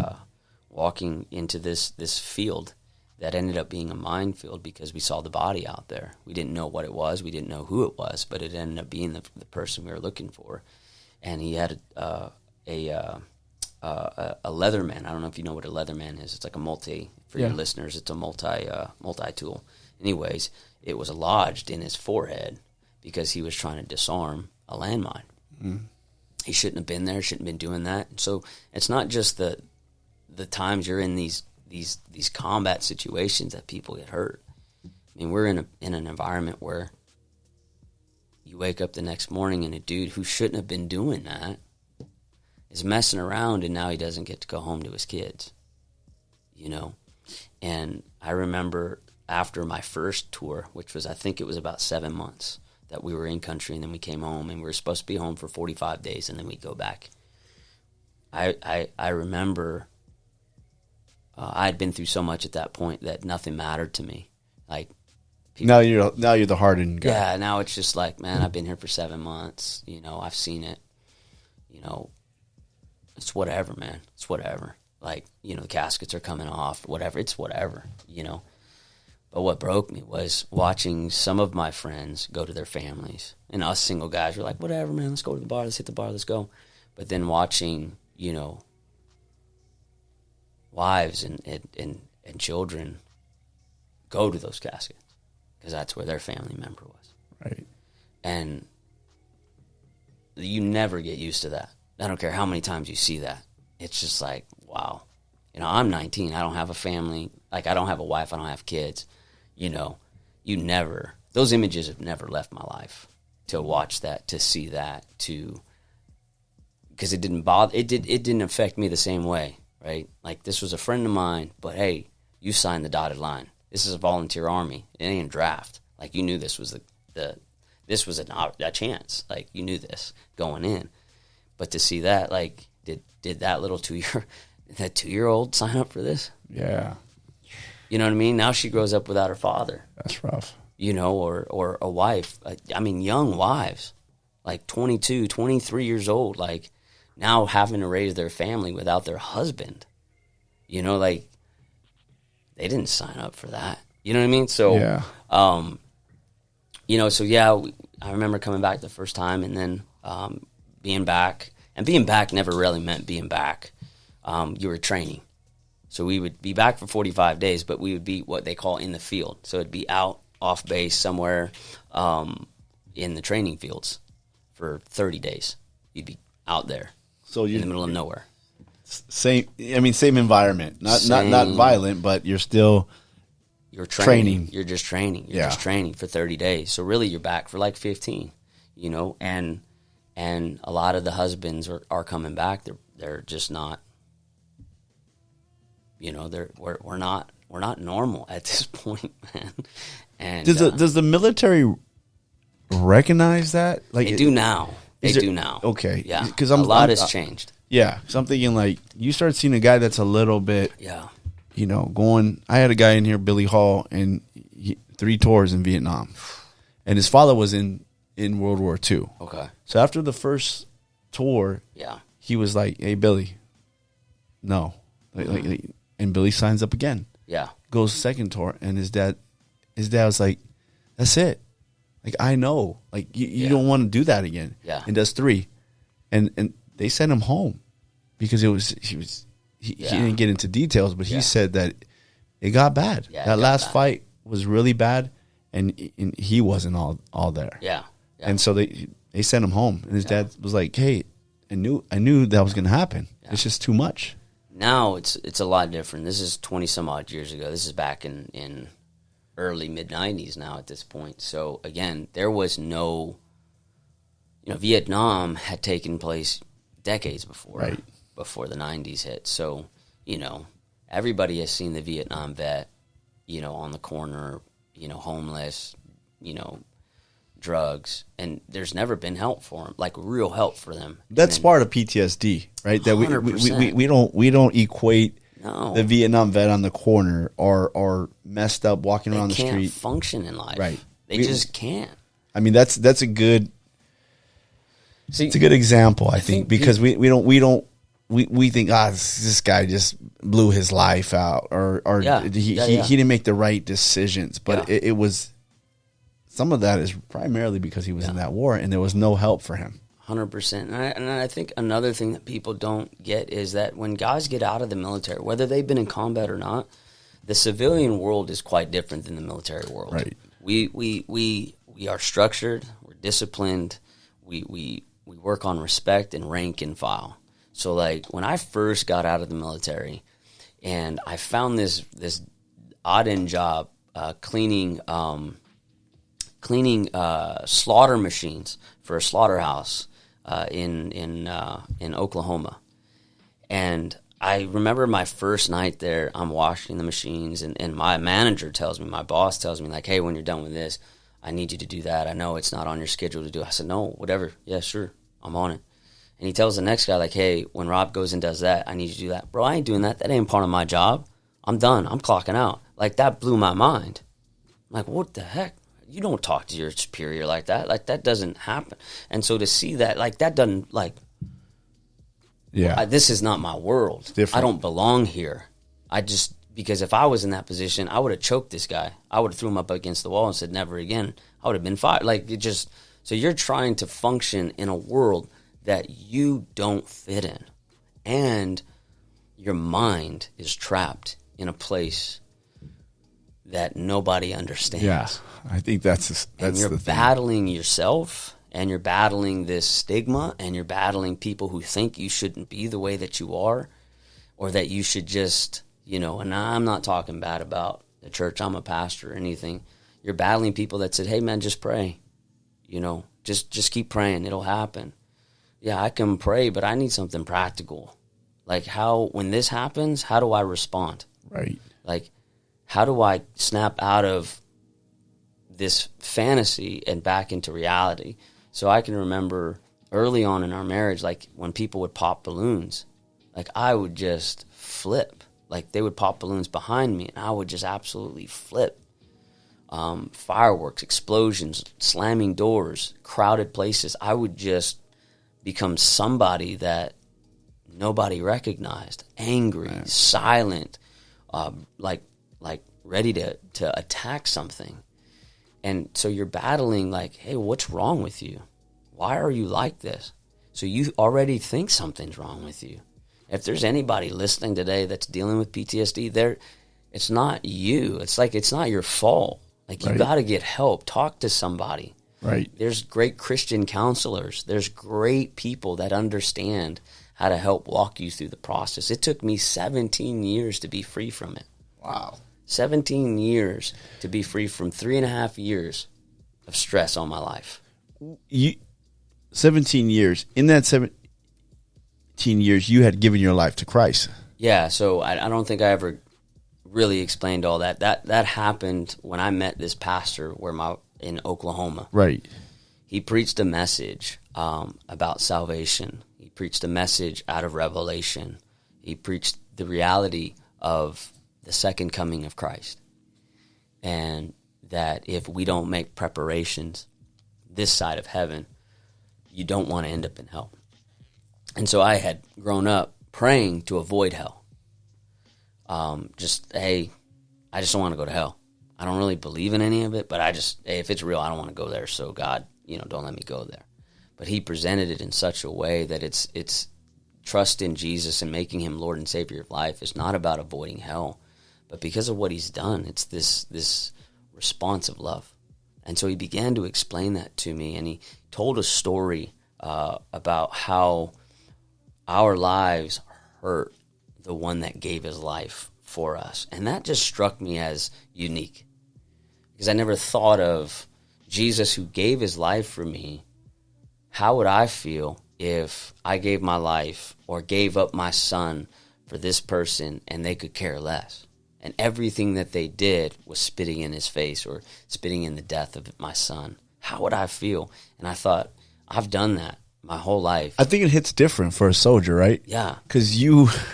walking into this field that ended up being a minefield because we saw the body out there. We didn't know what it was. We didn't know who it was, but it ended up being the person we were looking for. And he had a Leatherman. I don't know if you know what a Leatherman is. It's like your listeners, it's a multi-tool. Anyways, it was lodged in his forehead because he was trying to disarm a landmine. Mm. He shouldn't have been there, shouldn't have been doing that. So it's not just the times you're in these combat situations that people get hurt. I mean, we're in an environment where you wake up the next morning and a dude who shouldn't have been doing that is messing around, and now he doesn't get to go home to his kids. And I remember after my first tour, which was, I think it was about 7 months that we were in country, and then we came home, and we were supposed to be home for 45 days, and then we'd go back. I remember I had been through so much at that point that nothing mattered to me. Like, now you're the hardened guy. Yeah, now it's just like, man, I've been here for 7 months. I've seen it. It's whatever, man. It's whatever. Like, the caskets are coming off, whatever. It's whatever, But what broke me was watching some of my friends go to their families. And us single guys were like, whatever, man, let's go to the bar. Let's hit the bar. Let's go. But then watching, wives and children go to those caskets because that's where their family member was. Right. And you never get used to that. I don't care how many times you see that. It's just like, wow. I'm 19. I don't have a family. Like, I don't have a wife. I don't have kids. Those images have never left my life to watch that, to see that, because it didn't bother, it didn't affect me the same way, right? Like, this was a friend of mine, but hey, you signed the dotted line. This is a volunteer army. It ain't a draft. Like, you knew this was this was a chance. Like, you knew this going in. But to see that, like, did that little 2-year-old sign up for this? Yeah. You know what I mean? Now she grows up without her father. That's rough. You know, or a wife. I mean, young wives, like 22, 23 years old, like, now having to raise their family without their husband. You know, like, they didn't sign up for that. You know what I mean? So, yeah. You know, so yeah, I remember coming back the first time, and then being back. And being back never really meant being back. You were training. So we would be back for 45 days, but we would be what they call in the field. So it'd be out off base somewhere in the training fields for 30 days. You'd be out there, so in the middle of nowhere. Same environment. Not violent, but you're still training. You're just training. You're just training for 30 days. So really, you're back for like 15. You know, and a lot of the husbands are coming back. They're just not. You know, we're not normal at this point, man. And does the military recognize that? Like, they do now. They do now. Okay, yeah, because a lot has changed. Yeah, so I'm thinking, like, you start seeing a guy that's a little bit, you know, going. I had a guy in here, Billy Hall, and 3 tours in Vietnam, and his father was in World War II. Okay, so after the first tour, he was like, "Hey, Billy, no," and Billy signs up again. Yeah, goes second tour, and his dad was like, "That's it. Like, I know, like, you don't want to do that again." Yeah, and does 3, and they sent him home because he didn't get into details, but he said that it got bad. Yeah, that last fight was really bad, and he wasn't all there. Yeah, and so they sent him home, and his dad was like, "Hey, I knew that was going to happen. It's just too much." Now it's a lot different. This is 20 some odd years ago. This is back in early mid 90s now at this point. So again, there was no, you know, Vietnam had taken place decades before the 90s hit. So, you know, everybody has seen the Vietnam vet, you know, on the corner, you know, homeless, you know, drugs, and there's never been help for them, like real help for them. That's part of PTSD, right? That we don't equate the Vietnam vet on the corner or messed up walking around the street. They can't function in life, right? They just can't. I mean, that's a good. See, it's a good example, I think, because we think this guy just blew his life out, or he didn't make the right decisions, but it was. Some of that is primarily because he was in that war and there was no help for him. 100%. And I think another thing that people don't get is that when guys get out of the military, whether they've been in combat or not, the civilian world is quite different than the military world. Right. We are structured. We're disciplined. We work on respect and rank and file. So, like, when I first got out of the military, and I found this odd end job cleaning slaughter machines for a slaughterhouse in Oklahoma. And I remember my first night there, I'm washing the machines, and my manager tells me, my boss tells me, like, "Hey, when you're done with this, I need you to do that. I know it's not on your schedule to do." I said, "No, whatever. Yeah, sure. I'm on it." And he tells the next guy, like, "Hey, when Rob goes and does that, I need you to do that." Bro, I ain't doing that. That ain't part of my job. I'm done. I'm clocking out. Like, that blew my mind. I'm like, what the heck? You don't talk to your superior like that. Like, that doesn't happen. And so to see that, like, that doesn't, like, this is not my world. I don't belong here. Because if I was in that position, I would have choked this guy. I would have threw him up against the wall and said, "Never again." I would have been fired. Like, so you're trying to function in a world that you don't fit in. And your mind is trapped in a place that nobody understands. Yeah, I think that's and you're battling yourself, and you're battling this stigma, and you're battling people who think you shouldn't be the way that you are, or that you should just, you know, and I'm not talking bad about the church, I'm a pastor or anything. You're battling people that said, "Hey man, just pray. You know, Just keep praying. It'll happen. Yeah, I can pray, but I need something practical. Like when this happens, how do I respond? Right. Like, how do I snap out of this fantasy and back into reality? So I can remember early on in our marriage, like when people would pop balloons, like I would just flip. Like they would pop balloons behind me and I would just absolutely flip. Fireworks, explosions, slamming doors, crowded places. I would just become somebody that nobody recognized, angry, silent, like ready to attack something. And so you're battling like, hey, what's wrong with you? Why are you like this? So you already think something's wrong with you. If there's anybody listening today that's dealing with PTSD, it's not you. It's like it's not your fault. Like you got to get help. Talk to somebody. Right. There's great Christian counselors. There's great people that understand how to help walk you through the process. It took me 17 years to be free from it. Wow. 17 years to be free from 3.5 years of stress on my life. 17 years. In that 17 years, you had given your life to Christ. Yeah, so I don't think I ever really explained all that. That happened when I met this pastor in Oklahoma. Right. He preached a message about salvation. He preached a message out of Revelation. He preached the reality of the second coming of Christ. And that if we don't make preparations this side of heaven, you don't want to end up in hell. And so I had grown up praying to avoid hell. Hey, I just don't want to go to hell. I don't really believe in any of it, but hey, if it's real, I don't want to go there. So God, don't let me go there. But he presented it in such a way that it's trust in Jesus and making him Lord and Savior of life. It's not about avoiding hell, but because of what he's done, it's this response of love. And so he began to explain that to me, and he told a story about how our lives hurt the one that gave his life for us. And that just struck me as unique, because I never thought of Jesus who gave his life for me. How would I feel if I gave my life or gave up my son for this person and they could care less? And everything that they did was spitting in his face or spitting in the death of my son. How would I feel? And I thought, I've done that my whole life. I think it hits different for a soldier, right? Yeah. Because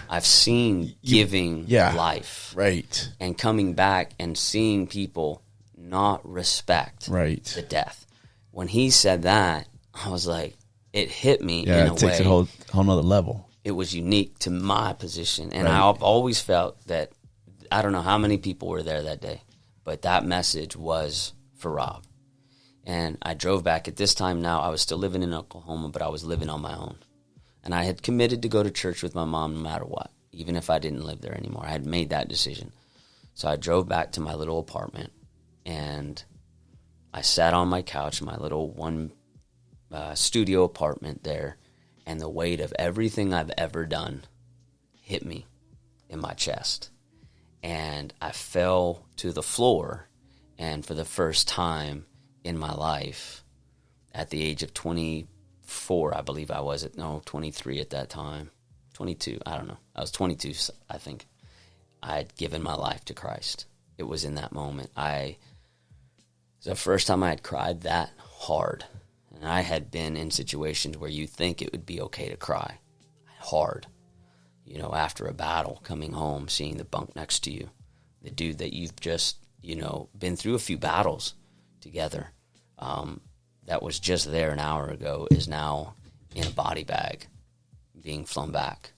I've seen giving life. Right. And coming back and seeing people not respect the death. When he said that, I was like, it hit me in a way. It takes it a whole nother level. It was unique to my position. And I've always felt that, I don't know how many people were there that day, but that message was for Rob. And I drove back. At this time now, I was still living in Oklahoma, but I was living on my own. And I had committed to go to church with my mom no matter what, even if I didn't live there anymore. I had made that decision. So I drove back to my little apartment, and I sat on my couch in my little one studio apartment there, and the weight of everything I've ever done hit me in my chest. And I fell to the floor, and for the first time in my life, at the age of 24, I believe I was, 23 at that time, 22, I don't know. I was 22, I think. I had given my life to Christ. It was in that moment. It was the first time I had cried that hard. And I had been in situations where you think it would be okay to cry hard. After a battle, coming home, seeing the bunk next to you, the dude that you've just, been through a few battles together, that was just there an hour ago, is now in a body bag being flown back.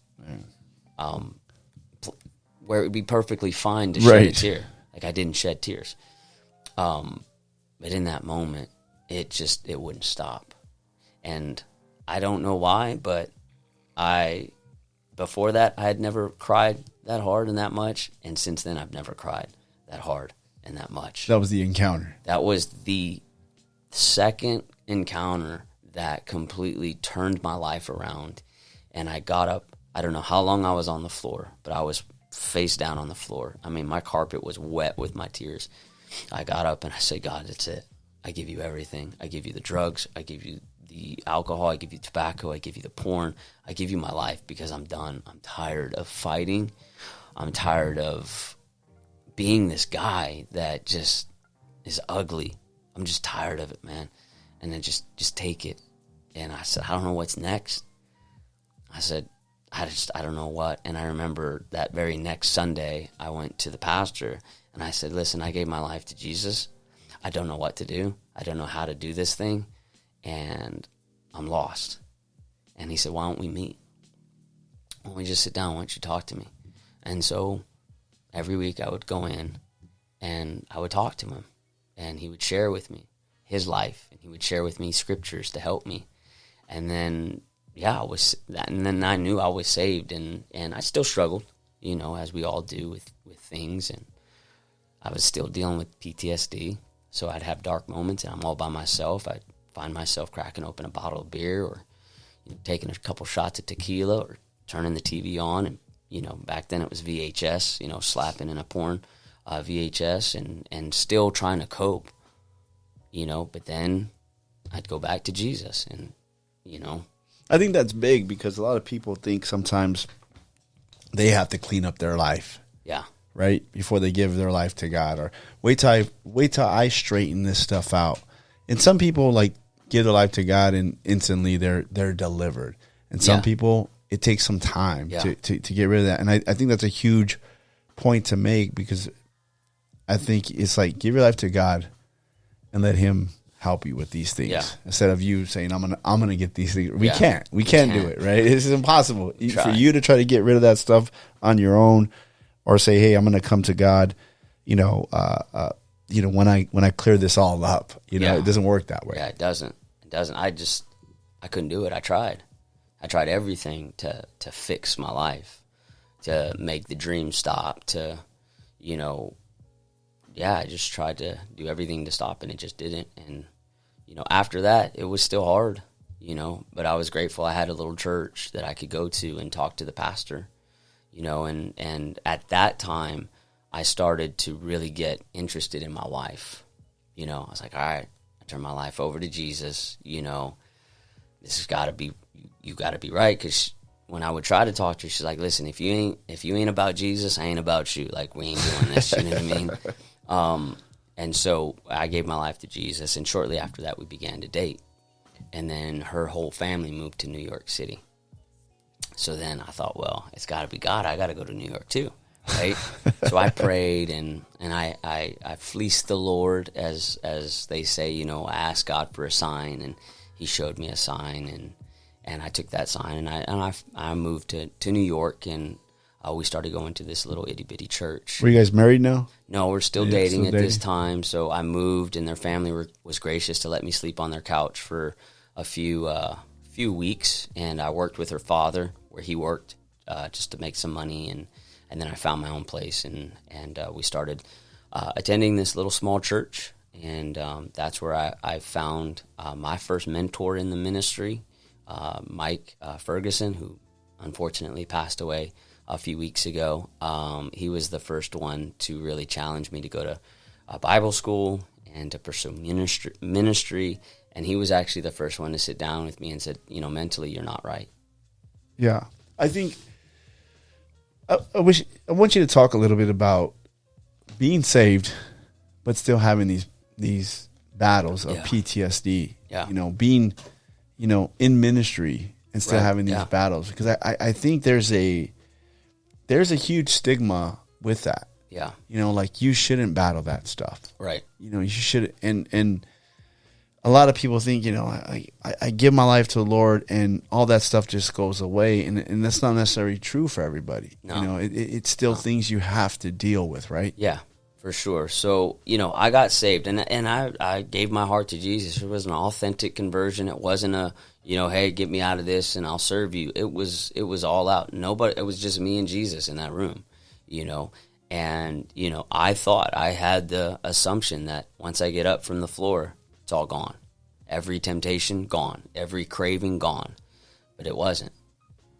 Where it would be perfectly fine to shed a tear. Like, I didn't shed tears. But in that moment, it wouldn't stop. And I don't know why, but before that, I had never cried that hard and that much. And since then, I've never cried that hard and that much. That was the encounter. That was the second encounter that completely turned my life around. And I got up. I don't know how long I was on the floor, but I was face down on the floor. I mean, my carpet was wet with my tears. I got up and I said, God, that's it. I give you everything. I give you the drugs. I give you the alcohol. I give you tobacco. I give you the porn. I give you my life because I'm done. I'm tired of fighting. I'm tired of being this guy that just is ugly. I'm just tired of it, man. And then just take it. And I said, I don't know what's next. I said, I don't know what. And I remember that very next Sunday, I went to the pastor and I said, listen, I gave my life to Jesus. I don't know what to do. I don't know how to do this thing. And I'm lost. And he said, why don't we meet? Why don't we just sit down? Why don't you talk to me? And so every week I would go in and I would talk to him. And he would share with me his life. And he would share with me scriptures to help me. And then, and then I knew I was saved. And I still struggled, as we all do with things. And I was still dealing with PTSD. So I'd have dark moments and I'm all by myself. I'd find myself cracking open a bottle of beer or taking a couple shots of tequila or turning the TV on. And, back then it was VHS, slapping in a porn VHS and still trying to cope, But then I'd go back to Jesus and, I think that's big because a lot of people think sometimes they have to clean up their life. Yeah. Right? Before they give their life to God, or wait till I straighten this stuff out. And some people give their life to God and instantly they're delivered. And some people, it takes some time to get rid of that. And I think that's a huge point to make because I think it's give your life to God and let him help you with these things instead of you saying, I'm gonna get these things. We can't do it, right? It's impossible for you to try to get rid of that stuff on your own. Or say, hey, I'm going to come to God, when I clear this all up. It doesn't work that way. Yeah, it doesn't. I couldn't do it. I tried everything to fix my life, to make the dream stop, to, I just tried to do everything to stop and it just didn't. And, after that, it was still hard, but I was grateful I had a little church that I could go to and talk to the pastor. And at that time, I started to really get interested in my wife. I was like, all right, I turned my life over to Jesus. This has got to be, you got to be right. Because when I would try to talk to her, she's like, listen, if you ain't about Jesus, I ain't about you. We ain't doing this. You know what I mean? And so I gave my life to Jesus. And shortly after that, we began to date. And then her whole family moved to New York City. So then I thought, well, it's got to be God. I got to go to New York too, right? So I prayed and I fleeced the Lord, as they say. I asked God for a sign, and He showed me a sign, and I took that sign, and I moved to New York, and we started going to this little itty bitty church. Were you guys married now? No, we're still dating at this time. So I moved, and their family was gracious to let me sleep on their couch for a few weeks, and I worked with her father where he worked just to make some money, and then I found my own place, and we started attending this little small church, and that's where I found my first mentor in the ministry, Mike Ferguson, who unfortunately passed away a few weeks ago. He was the first one to really challenge me to go to Bible school and to pursue ministry. And he was actually the first one to sit down with me and said, mentally, you're not right. Yeah. I think I want you to talk a little bit about being saved, but still having these battles of PTSD, being, in ministry and still having these battles. Because I think there's a huge stigma with that. Yeah. You shouldn't battle that stuff. Right. You should, and a lot of people think, I give my life to the Lord and all that stuff just goes away. And that's not necessarily true for everybody. No. It's still things you have to deal with, right? Yeah, for sure. So, I got saved and I gave my heart to Jesus. It was an authentic conversion. It wasn't a, hey, get me out of this and I'll serve you. It was all out. It was just me and Jesus in that room, And, I thought, I had the assumption that once I get up from the floor, it's all gone. Every temptation, gone. Every craving, gone. But it wasn't.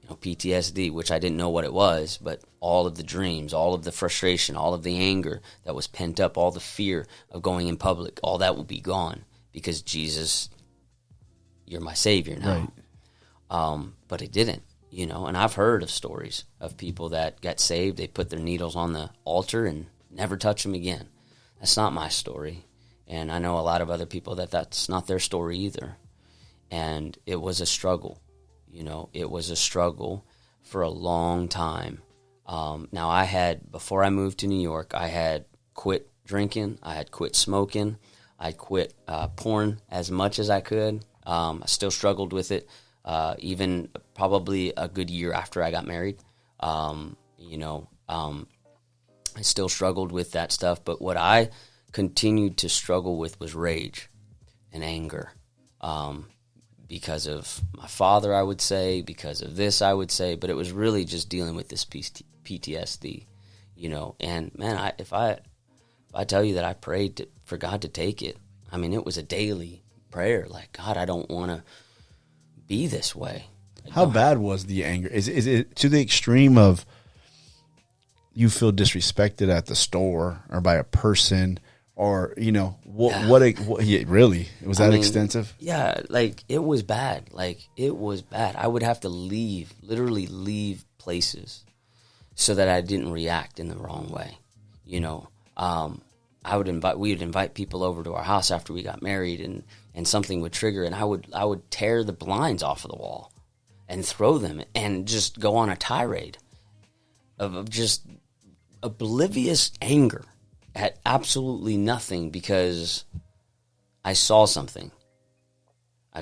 PTSD, which I didn't know what it was, but all of the dreams, all of the frustration, all of the anger that was pent up, all the fear of going in public, all that will be gone. because Jesus, you're my Savior now. Right. But it didn't, you know, and I've heard of stories of people that got saved, they put their needles on the altar and never touch them again. That's not my story. And I know a lot of other people that's not their story either. And it was a struggle, you know, it was a struggle for a long time. Now before I moved to New York, I had quit drinking, I had quit smoking, I quit porn as much as I could. I still struggled with it, even probably a good year after I got married. You know, I still struggled with that stuff, but what I continued to struggle with was rage and anger, because of my father, I would say, because of this, I would say, but it was really just dealing with this PTSD, you know. And man, if I tell you that I prayed for God to take it, I mean, it was a daily prayer, like, God, I don't want to be this way. How bad was the anger? Is it to the extreme of you feel disrespected at the store or by a person, or, you know, really? Was that extensive? Yeah, like, it was bad. Like, it was bad. I would have to literally leave places so that I didn't react in the wrong way. You know, we would invite people over to our house after we got married, and something would trigger, and I would tear the blinds off of the wall and throw them and just go on a tirade of just oblivious anger at absolutely nothing, because I saw something.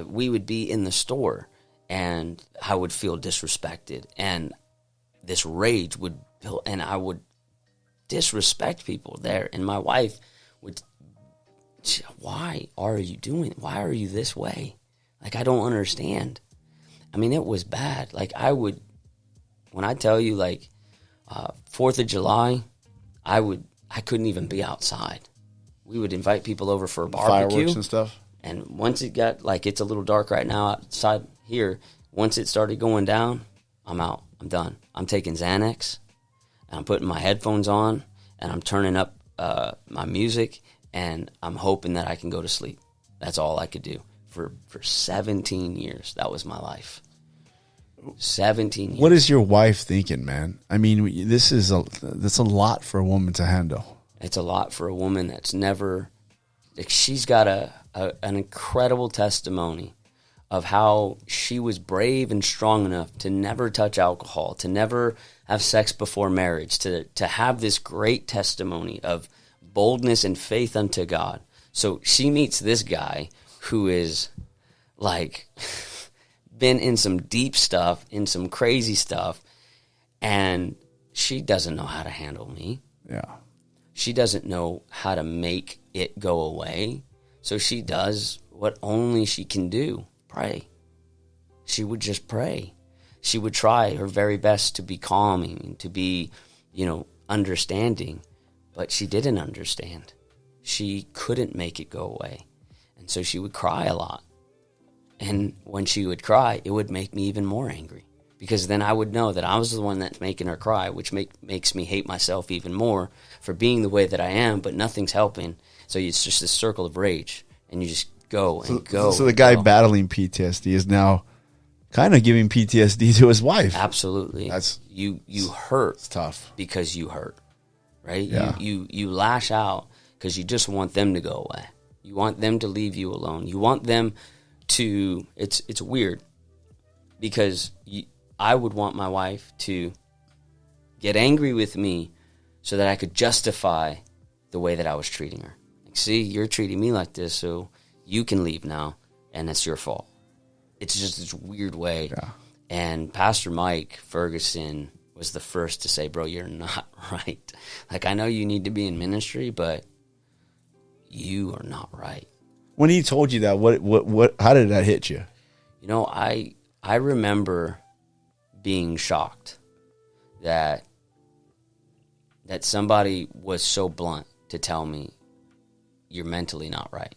We would be in the store and I would feel disrespected, and this rage would build, and I would disrespect people there, and my wife would, why are you this way? Like, I don't understand. I mean, it was bad. Like, when I tell you, like, 4th of July, I couldn't even be outside. We would invite people over for a barbecue. Fireworks and stuff. And once it got, like, it's a little dark right now outside here, once it started going down, I'm out. I'm done. I'm taking Xanax, and I'm putting my headphones on, and I'm turning up my music, and I'm hoping that I can go to sleep. That's all I could do. For 17 years, that was my life. 17 years. What is your wife thinking, man? I mean, that's a lot for a woman to handle. It's a lot for a woman that's never, like, she's got an incredible testimony of how she was brave and strong enough to never touch alcohol, to never have sex before marriage, to have this great testimony of boldness and faith unto God. So she meets this guy who is, like, been in some deep stuff, in some crazy stuff, and she doesn't know how to handle me. Yeah. She doesn't know how to make it go away. So she does what only she can do, pray. She would just pray. She would try her very best to be calming, to be, you know, understanding, but she didn't understand. She couldn't make it go away. And so she would cry a lot. And when she would cry, it would make me even more angry, because then I would know that I was the one that's making her cry, which makes me hate myself even more for being the way that I am, but nothing's helping. So it's just this circle of rage, and you just go and go. So the guy battling PTSD is now kind of giving PTSD to his wife. Absolutely. That's you hurt. It's tough. Because you hurt, right? Yeah. You lash out because you just want them to go away. You want them to leave you alone. You want them to, it's weird, because I would want my wife to get angry with me so that I could justify the way that I was treating her. Like, see, you're treating me like this, so you can leave now, and it's your fault. It's just this weird way. Yeah. And Pastor Mike Ferguson was the first to say, bro, you're not right. Like, I know you need to be in ministry, but you are not right. When he told you that, what how did that hit you? You know, I remember being shocked that somebody was so blunt to tell me you're mentally not right.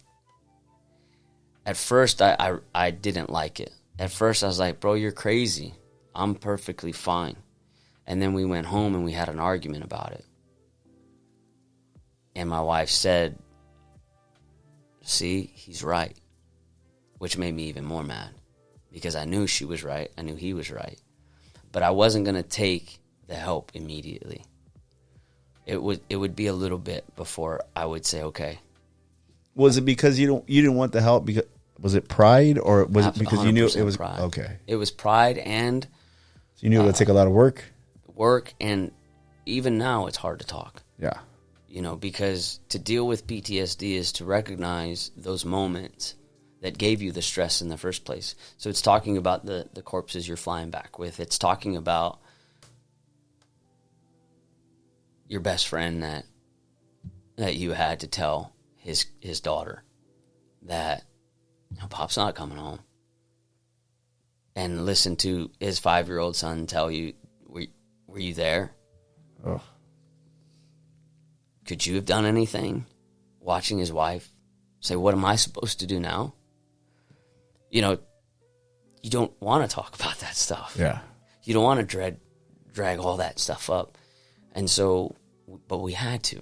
At first, I didn't like it. At first, I was like, bro, you're crazy. I'm perfectly fine. And then we went home and we had an argument about it. And my wife said, see, he's right, which made me even more mad because I knew she was right. I knew he was right, but I wasn't going to take the help immediately. It would be a little bit before I would say, okay. Was it because you didn't want the help? Because was it pride, or was it because you knew it was pride. Okay? It was pride, and So you knew it would take a lot of work. And even now it's hard to talk. Yeah. You know, because to deal with PTSD is to recognize those moments that gave you the stress in the first place. So it's talking about the corpses you're flying back with. It's talking about your best friend that you had to tell his daughter that, Pop's not coming home. And listen to his 5-year-old son tell you, were you there? Oh. Could you have done anything? Watching his wife say, what am I supposed to do now? You don't want to talk about that stuff. Yeah. You don't want to drag all that stuff up. And so, but we had to.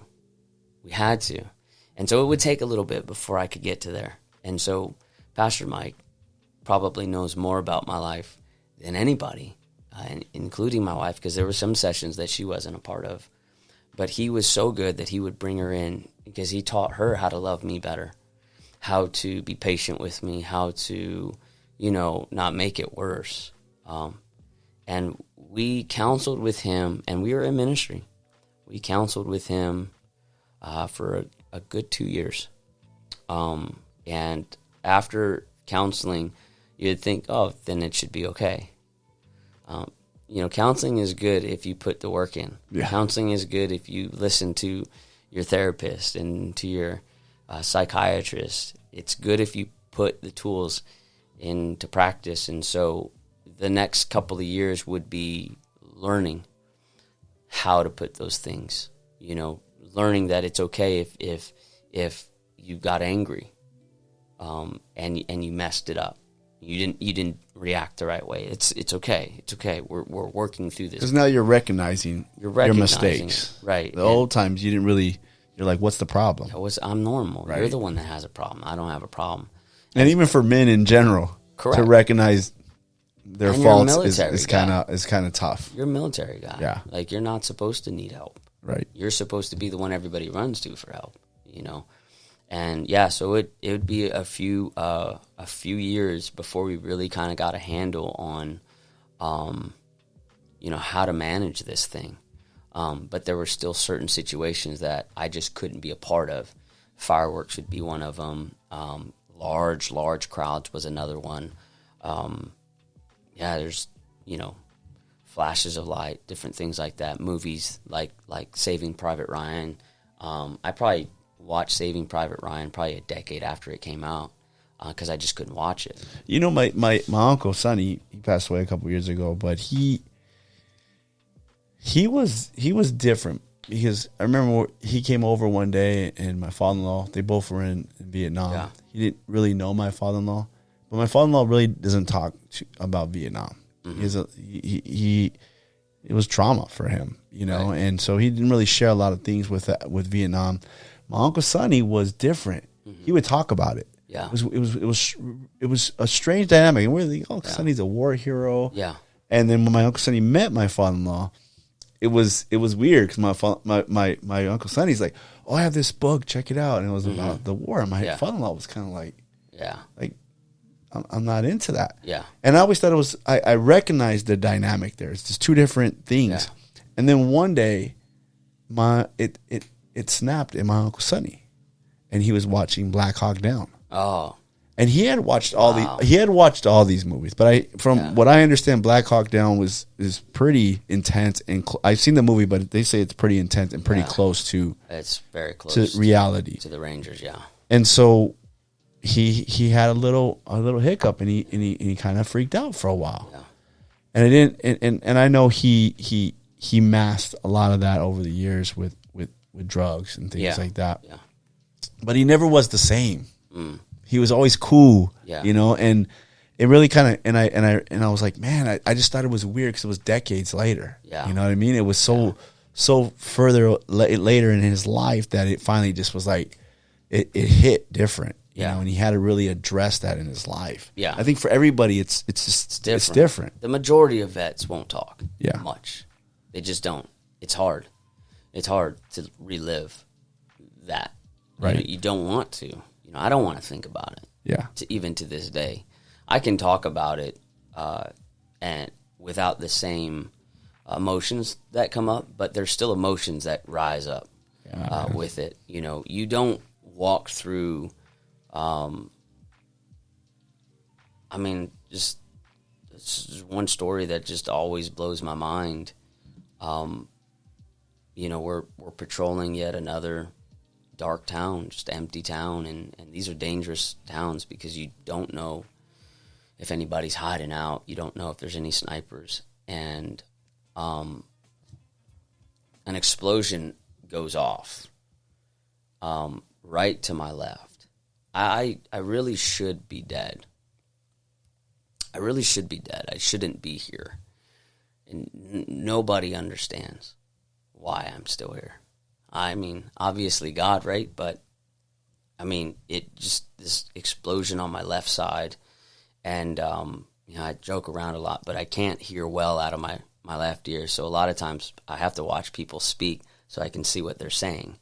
And so it would take a little bit before I could get to there. And so Pastor Mike probably knows more about my life than anybody, including my wife, because there were some sessions that she wasn't a part of. But he was so good that he would bring her in because he taught her how to love me better, how to be patient with me, how to, not make it worse. And we counseled with him, and we were in ministry. We counseled with him for a good 2 years. And after counseling, you'd think, oh, then it should be okay. Counseling is good if you put the work in. Yeah. Counseling is good if you listen to your therapist and to your psychiatrist. It's good if you put the tools into practice. And so the next couple of years would be learning how to put those things, learning that it's okay if you got angry and you messed it up. You didn't react the right way. It's okay. It's okay. We're working through this. Because now you're recognizing your mistakes. Right. The old times you didn't really. You're like, what's the problem? I'm normal. Right. You're the one that has a problem. I don't have a problem. And even for men in general, correct, to recognize their and you're a faults military is guy. kind of tough. You're a military guy. Yeah. Like, you're not supposed to need help. Right. You're supposed to be the one everybody runs to for help. And yeah, so it would be a few years before we really kind of got a handle on, how to manage this thing. But there were still certain situations that I just couldn't be a part of. Fireworks would be one of them. Large crowds was another one. There's, flashes of light, different things like that. Movies like Saving Private Ryan. I probably watched Saving Private Ryan probably a decade after it came out because I just couldn't watch it. My uncle Sonny, he passed away a couple years ago, but he was different because I remember he came over one day and my father-in-law, they both were in Vietnam. Yeah. He didn't really know my father-in-law, but my father-in-law really doesn't talk about Vietnam. Mm-hmm. It was trauma for him, right. And so he didn't really share a lot of things with Vietnam. My Uncle Sonny was different. Mm-hmm. He would talk about it. Yeah. It was a strange dynamic. And we're like, Uncle Sonny's a war hero. Yeah. And then when my Uncle Sonny met my father-in-law, it was weird because my Uncle Sonny's like, oh, I have this book, check it out. And it was about the war. And my father-in-law was kind of like, I'm not into that. Yeah. And I always thought it was, I recognized the dynamic there. It's just two different things. Yeah. And then one day, it snapped in my Uncle Sonny, and he was watching Black Hawk Down. Oh. And he had watched all these movies, but from what I understand, Black Hawk Down is pretty intense, and I've seen the movie, but they say it's pretty intense and pretty close to. It's very close to reality, to the Rangers, yeah. And so he had a little hiccup, and he kind of freaked out for a while, and it didn't. And I know he masked a lot of that over the years with drugs and things like that. Yeah. But he never was the same. Mm. He was always cool, and it really kind of, and I was like, man, I just thought it was weird because it was decades later. Yeah. You know what I mean? It was so further later in his life that it finally just was like, it hit different, You Yeah. know, and he had to really address that in his life. Yeah. I think for everybody, it's different. The majority of vets won't talk Yeah. much. They just don't. It's hard. It's hard to relive that. Right. You don't want to. You know, I don't want to think about it. Yeah. Even to this day, I can talk about it and without the same emotions that come up, but there's still emotions that rise up with it. You know, you don't walk through. I mean, just it's one story that just always blows my mind. You know, we're patrolling yet another dark town, just empty town, and these are dangerous towns because you don't know if anybody's hiding out. You don't know if there's any snipers, and an explosion goes off right to my left. I really should be dead. I really should be dead. I shouldn't be here. And nobody understands why I'm still here. I mean, obviously God, right? But, I mean, it just, this explosion on my left side, and, you know, I joke around a lot, but I can't hear well out of my left ear, so a lot of times I have to watch people speak so I can see what they're saying,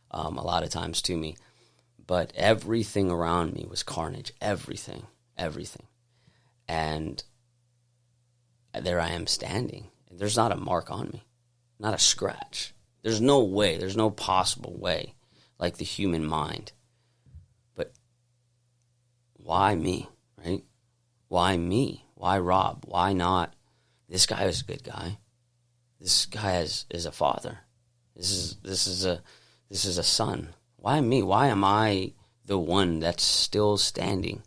a lot of times to me. But everything around me was carnage, everything. And there I am standing. There's not a mark on me, not a scratch. There's no way, there's no possible way, like the human mind. But why me, right? Why me? Why Rob? Why not? This guy is a good guy. This guy is a father. This is a son. Why me? Why am I the one that's still standing?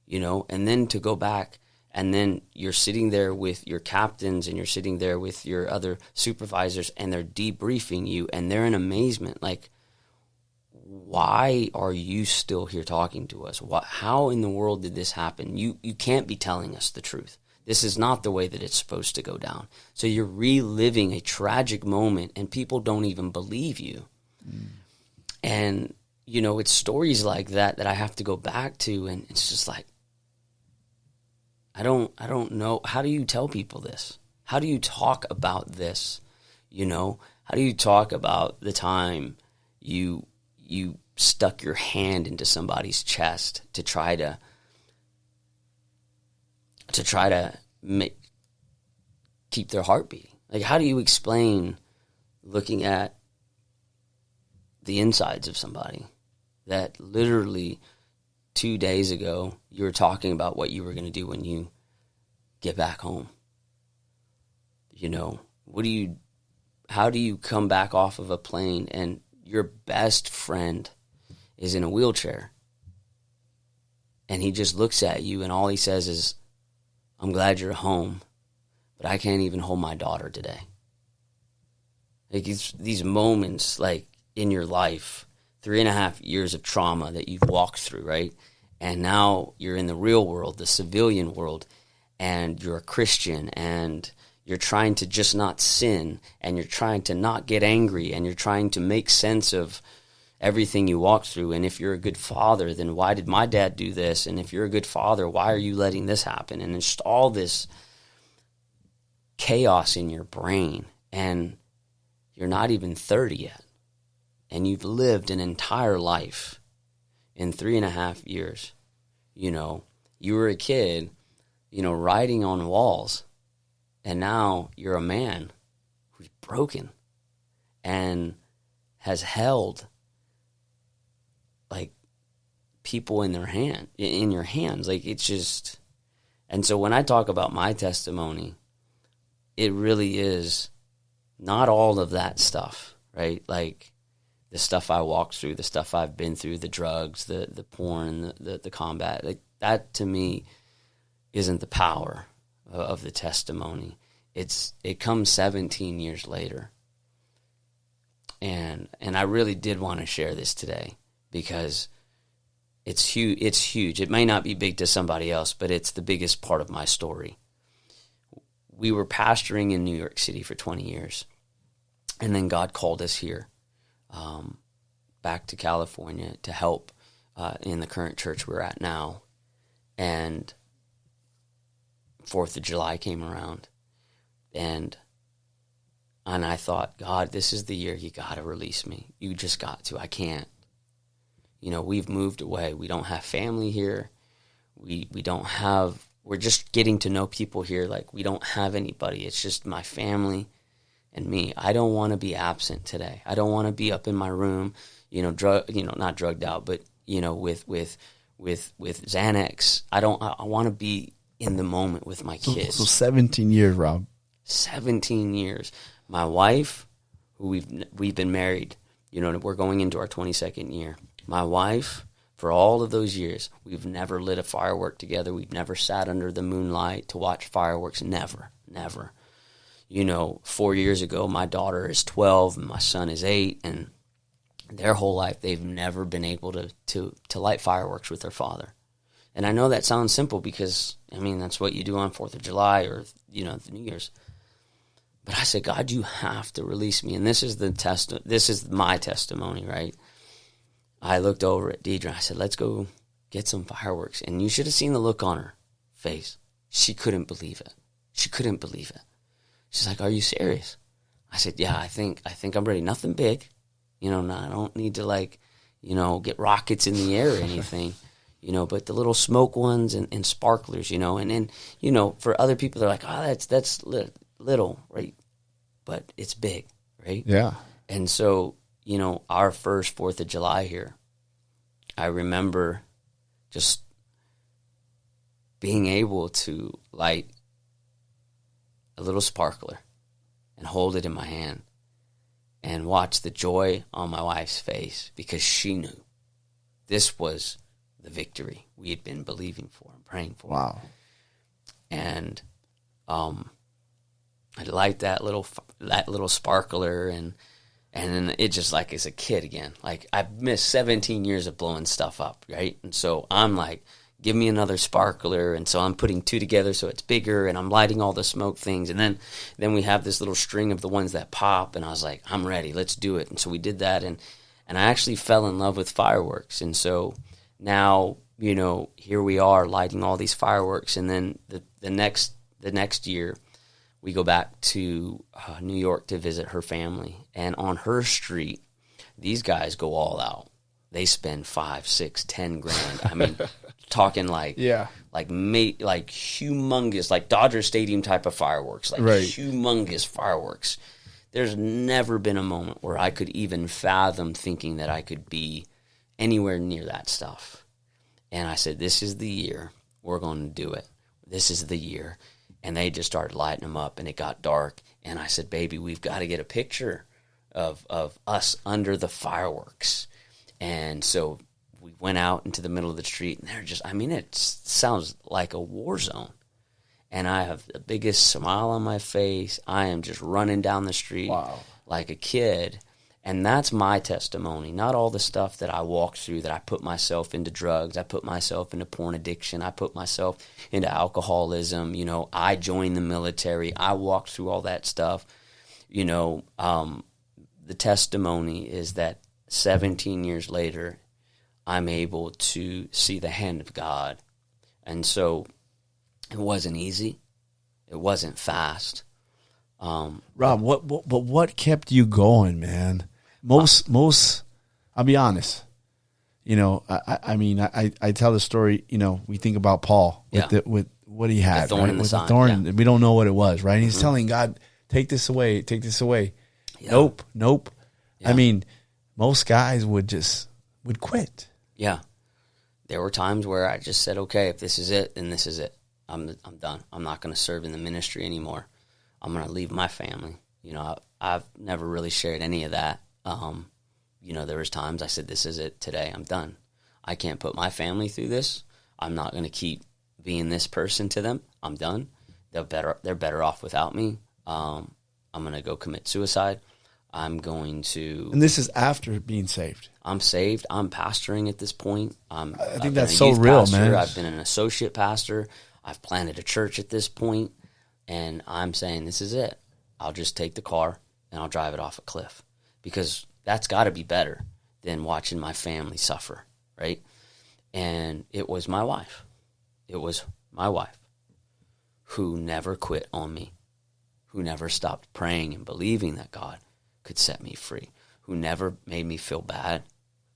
You know, and then to go back, and then you're sitting there with your captains and you're sitting there with your other supervisors, and they're debriefing you, and they're in amazement. Like, why are you still here talking to us? How in the world did this happen? You can't be telling us the truth. This is not the way that it's supposed to go down. So you're reliving a tragic moment, and people don't even believe you. And, you know, it's stories like that I have to go back to, and it's just like, I don't know. How do you tell people this? How do you talk about this? You know, how do you talk about the time you stuck your hand into somebody's chest to try to keep their heart beating? Like, how do you explain looking at the insides of somebody that literally 2 days ago you were talking about what you were going to do when you get back home? You know, how do you come back off of a plane and your best friend is in a wheelchair and he just looks at you and all he says is, "I'm glad you're home, but I can't even hold my daughter today." Like, it's these moments, like, in your life, 3.5 years of trauma that you've walked through, right? And now you're in the real world, the civilian world, and you're a Christian, and you're trying to just not sin, and you're trying to not get angry, and you're trying to make sense of everything you walked through. And if you're a good father, then why did my dad do this? And if you're a good father, why are you letting this happen? And it's just all this chaos in your brain, and you're not even 30 yet, and you've lived an entire life in 3.5 years. You know, you were a kid, you know, riding on walls, and now you're a man who's broken and has held, like, people in your hands. Like, it's just, and so when I talk about my testimony, it really is not all of that stuff, right? Like, the stuff I walked through, the stuff I've been through, the drugs, the porn, the combat, like, that to me isn't the power of the testimony. It comes 17 years later. And I really did want to share this today because it's huge. It's huge. It may not be big to somebody else, but it's the biggest part of my story. We were pastoring in New York City for 20 years, and then God called us here, back to California to help in the current church we're at now. And 4th of July came around, and I thought, God, this is the year you got to release me. You just got to. I can't. You know, we've moved away. We don't have family here. We don't have, we're just getting to know people here. Like, we don't have anybody. It's just my family and me. I don't want to be absent today. I don't want to be up in my room, not drugged out, but, with Xanax. I want to be in the moment with my kids. So 17 years, Rob. 17 years. My wife, who we've been married, we're going into our 22nd year. My wife, for all of those years, we've never lit a firework together. We've never sat under the moonlight to watch fireworks. Never. 4 years ago, my daughter is 12 and my son is 8, and their whole life they've never been able to light fireworks with their father. And I know that sounds simple because, that's what you do on 4th of July or, the New Year's. But I said, God, you have to release me. And this is my testimony, right? I looked over at Deidre. I said, let's go get some fireworks. And you should have seen the look on her face. She couldn't believe it. She's like, are you serious? I said, yeah, I think I'm ready. Nothing big. I don't need to get rockets in the air or anything. But the little smoke ones and sparklers, and then, for other people, they're like, oh, that's little, right? But it's big, right? Yeah. And so, our first 4th of July here, I remember just being able to light a little sparkler and hold it in my hand and watch the joy on my wife's face because she knew this was the victory we had been believing for and praying for. Wow. And I'd light that little sparkler, and then it just like as a kid again. Like, I've missed 17 years of blowing stuff up, right? And so I'm like, give me another sparkler, and so I'm putting 2 together so it's bigger, and I'm lighting all the smoke things, and then we have this little string of the ones that pop, and I was like, I'm ready, let's do it. And so we did that, and I actually fell in love with fireworks, and so now, here we are lighting all these fireworks, and then the next year, we go back to New York to visit her family. And on her street, these guys go all out. They spend 5, 6, 10 grand. Talking like humongous, like Dodger Stadium type of fireworks, humongous fireworks. There's never been a moment where I could even fathom thinking that I could be anywhere near that stuff. And I said, this is the year we're going to do it. This is the year. And they just started lighting them up, and it got dark. And I said, baby, we've got to get a picture of us under the fireworks. And so we went out into the middle of the street, and they're just, it sounds like a war zone. And I have the biggest smile on my face. I am just running down the street like a kid. And that's my testimony, not all the stuff that I walked through, that I put myself into drugs, I put myself into porn addiction, I put myself into alcoholism, I joined the military, I walked through all that stuff. The testimony is that 17 years later, I'm able to see the hand of God. And so it wasn't easy. It wasn't fast. Rob, what kept you going, man? Most, I'll be honest. I tell the story. We think about Paul with what he had, the thorn in the with side, the thorn. We don't know what it was, right? And he's telling God, "Take this away, take this away." Yeah. Nope. Yeah. Most guys would quit. Yeah, there were times where I just said, "Okay, if this is it, then this is it. I'm done. I'm not going to serve in the ministry anymore. I'm going to leave my family." I've never really shared any of that. There was times I said, this is it today. I'm done. I can't put my family through this. I'm not going to keep being this person to them. I'm done. They're better off without me. I'm going to go commit suicide. I'm going to... And this is after being saved. I'm saved. I'm pastoring at this point. I think that's so real, pastor. man. I've been an associate pastor. I've planted a church at this point, and I'm saying, this is it. I'll just take the car and I'll drive it off a cliff, because that's got to be better than watching my family suffer, right? And it was my wife. It was my wife who never quit on me, who never stopped praying and believing that God could set me free, who never made me feel bad,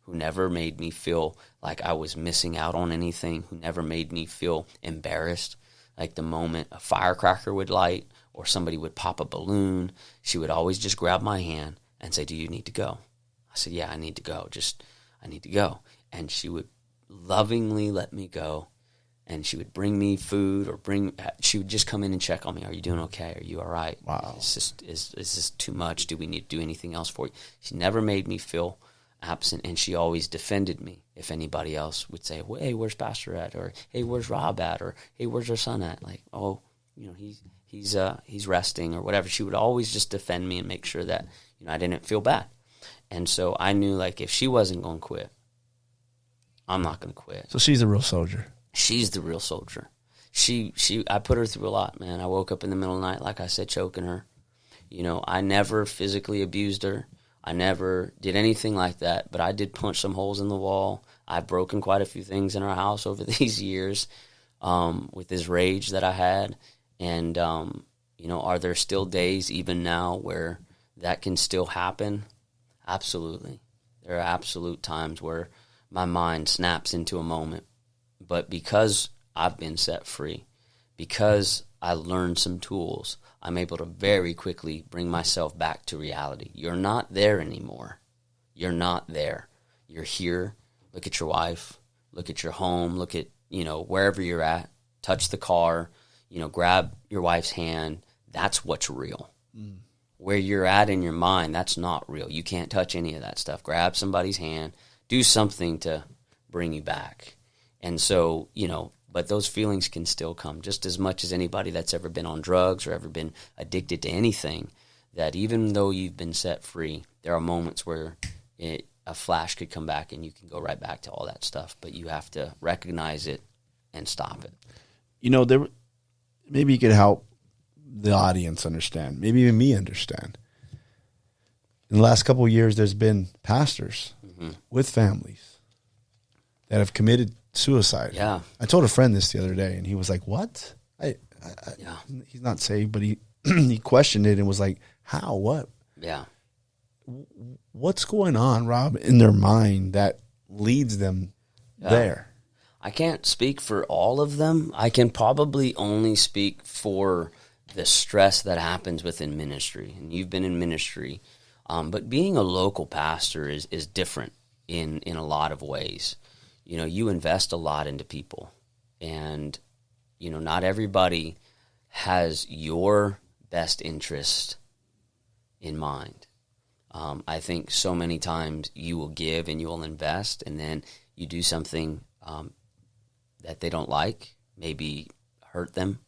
who never made me feel like I was missing out on anything, who never made me feel embarrassed. Like the moment a firecracker would light or somebody would pop a balloon, she would always just grab my hand and say, "Do you need to go?" I said, "Yeah, I need to go. I need to go." And she would lovingly let me go. And she would bring me food she would just come in and check on me. "Are you doing okay? Are you all right? Wow. Is this too much? Do we need to do anything else for you?" She never made me feel absent, and she always defended me if anybody else would say, "Well, hey, where's Pastor at?" Or, "Hey, where's Rob at?" Or, "Hey, where's our son at?" Like, "Oh, he's resting," or whatever. She would always just defend me and make sure that, I didn't feel bad. And so I knew, like, if she wasn't going to quit, I'm not going to quit. So she's a real soldier. She's the real soldier. I put her through a lot, man. I woke up in the middle of the night, like I said, choking her. I never physically abused her. I never did anything like that, but I did punch some holes in the wall. I've broken quite a few things in our house over these years with this rage that I had. And, are there still days, even now, where that can still happen? Absolutely. There are absolute times where my mind snaps into a moment. But because I've been set free, because I learned some tools, I'm able to very quickly bring myself back to reality. You're not there anymore. You're not there. You're here. Look at your wife. Look at your home. Look at, wherever you're at. Touch the car. Grab your wife's hand. That's what's real. Mm. Where you're at in your mind, that's not real. You can't touch any of that stuff. Grab somebody's hand. Do something to bring you back. And so, but those feelings can still come just as much as anybody that's ever been on drugs or ever been addicted to anything, that even though you've been set free, there are moments where a flash could come back and you can go right back to all that stuff. But you have to recognize it and stop it. Maybe you could help the audience understand, maybe even me understand. In the last couple of years, there's been pastors with families that have committed suicide. Yeah. I told a friend this the other day, and he was like, "What?" Yeah. He's not saved, but he he questioned it and was like, "How? What?" Yeah. What's going on, Rob, in their mind that leads them there? I can't speak for all of them. I can probably only speak for the stress that happens within ministry. And you've been in ministry. But being a local pastor is different in a lot of ways. You invest a lot into people. And, not everybody has your best interest in mind. I think so many times you will give and you will invest, and then you do something that they don't like, maybe hurt them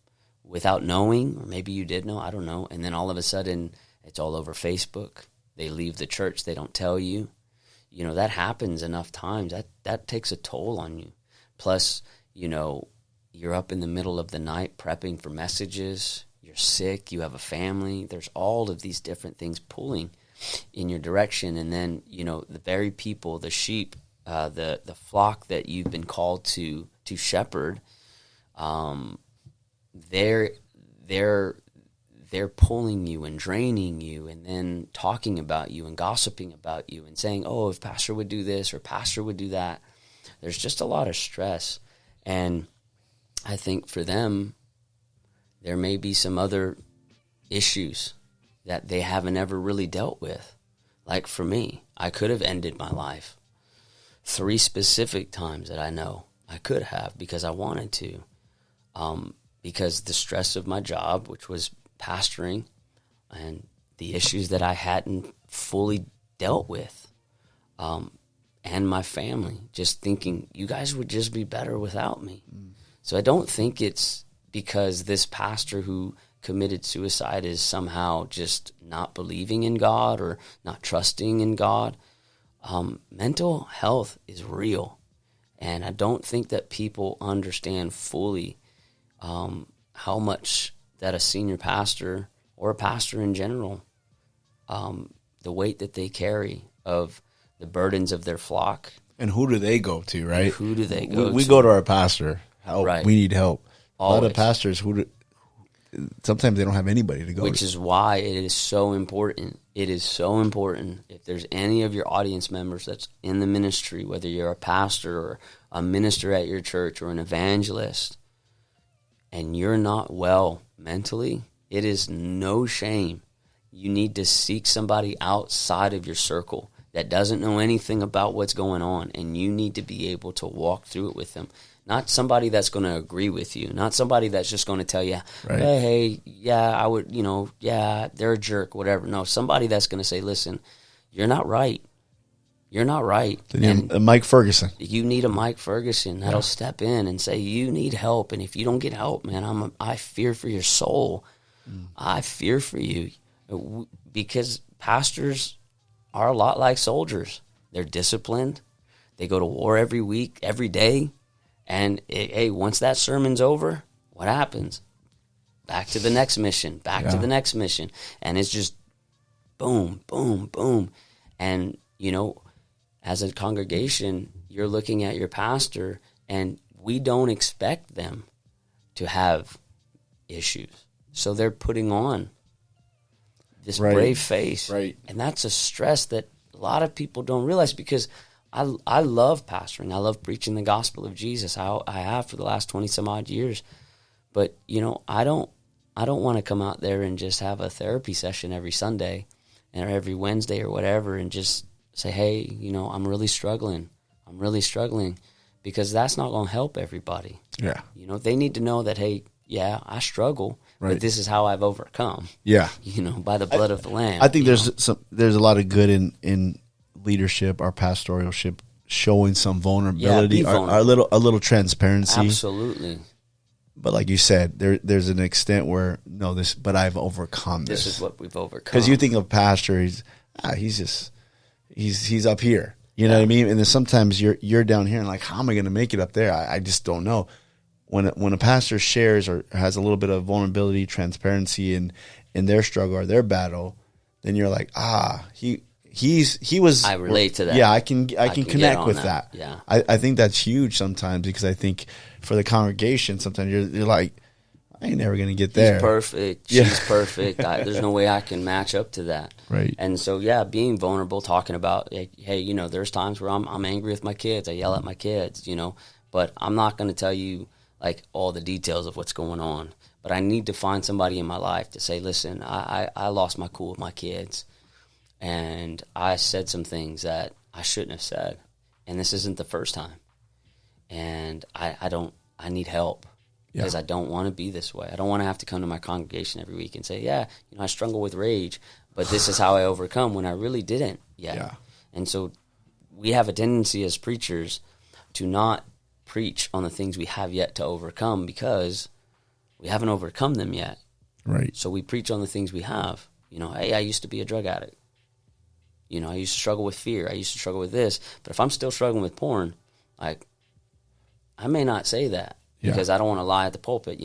without knowing, or maybe you did know, I don't know. And then all of a sudden, it's all over Facebook. They leave the church, they don't tell you. That happens enough times. That takes a toll on you. Plus, you're up in the middle of the night prepping for messages. You're sick. You have a family. There's all of these different things pulling in your direction. And then, the very people, the sheep, the flock that you've been called to shepherd, they're pulling you and draining you, and then talking about you and gossiping about you and saying, "Oh, if pastor would do this or pastor would do that." There's just a lot of stress. And I think for them, there may be some other issues that they haven't ever really dealt with. Like for me, I could have ended my life 3 specific times that I know I could have because I wanted to. Because the stress of my job, which was pastoring, and the issues that I hadn't fully dealt with, and my family, just thinking, you guys would just be better without me. So I don't think it's because this pastor who committed suicide is somehow just not believing in God or not trusting in God. Mental health is real, and I don't think that people understand fully how much that a senior pastor or a pastor in general, the weight that they carry of the burdens of their flock. And who do they go to, right? Who do they go we to? go to our pastor. Help. Right. We need help. A lot Always. of pastors sometimes they don't have anybody to go Which to. is why it is so important. It is so important. If there's any of your audience members that's in the ministry, whether you're a pastor or a minister at your church or an evangelist, and you're not well mentally, it is no shame. You need to seek somebody outside of your circle that doesn't know anything about what's going on, and you need to be able to walk through it with them. Not somebody that's going to agree with you. Not somebody that's just going to tell you, Right. hey, yeah, I would, yeah, they're a jerk, whatever. No, somebody that's going to say, listen, you're not right. You're not right. And Mike Ferguson. you need a Mike Ferguson that'll step in and say, you need help. And if you don't get help, man, I fear for your soul. I fear for you. Because pastors are a lot like soldiers. They're disciplined. They go to war every week, every day. And, hey, once that sermon's over, what happens? Back to the next mission, back to the next mission. And it's just boom, boom, boom. And, as a congregation, you're looking at your pastor, and we don't expect them to have issues. So they're putting on this brave face. Right. And that's a stress that a lot of people don't realize, because I love pastoring. I love preaching the gospel of Jesus. I have for the last 20 some odd years. But, I don't want to come out there and just have a therapy session every Sunday or every Wednesday or whatever and just say, hey, I'm really struggling. Because that's not going to help everybody. Yeah. They need to know that, hey, yeah, I struggle, Right. but this is how I've overcome. Yeah. By the blood of the Lamb. I think there's a lot of good in leadership, our pastoralship, showing some vulnerability, be vulnerable. a little transparency. Absolutely. But like you said, there's an extent where but I've overcome this. This is what we've overcome. Because you think of pastor, he's up here. You know what I mean? And then sometimes you're down here and like, how am I going to make it up there? I just don't know. When a pastor shares or has a little bit of vulnerability, transparency in their struggle or their battle, then you're like, he was. I relate to that. Yeah, I can connect with that. that. Yeah. I think that's huge sometimes, because I think for the congregation, sometimes you're like, I ain't never gonna get there. He's perfect. Yeah. She's perfect. There's no way I can match up to that. Right. And so, being vulnerable, talking about, hey, there's times where I'm angry with my kids. I yell at my kids, but I'm not going to tell you like all the details of what's going on. But I need to find somebody in my life to say, listen, I lost my cool with my kids, and I said some things that I shouldn't have said, and this isn't the first time, and I need help. Because I don't want to be this way. I don't want to have to come to my congregation every week and say, I struggle with rage, but this is how I overcome, when I really didn't yet. Yeah. And so we have a tendency as preachers to not preach on the things we have yet to overcome, because we haven't overcome them yet. Right. So we preach on the things we have. Hey, I used to be a drug addict. I used to struggle with fear. I used to struggle with this. But if I'm still struggling with porn, I may not say that. Because I don't want to lie at the pulpit,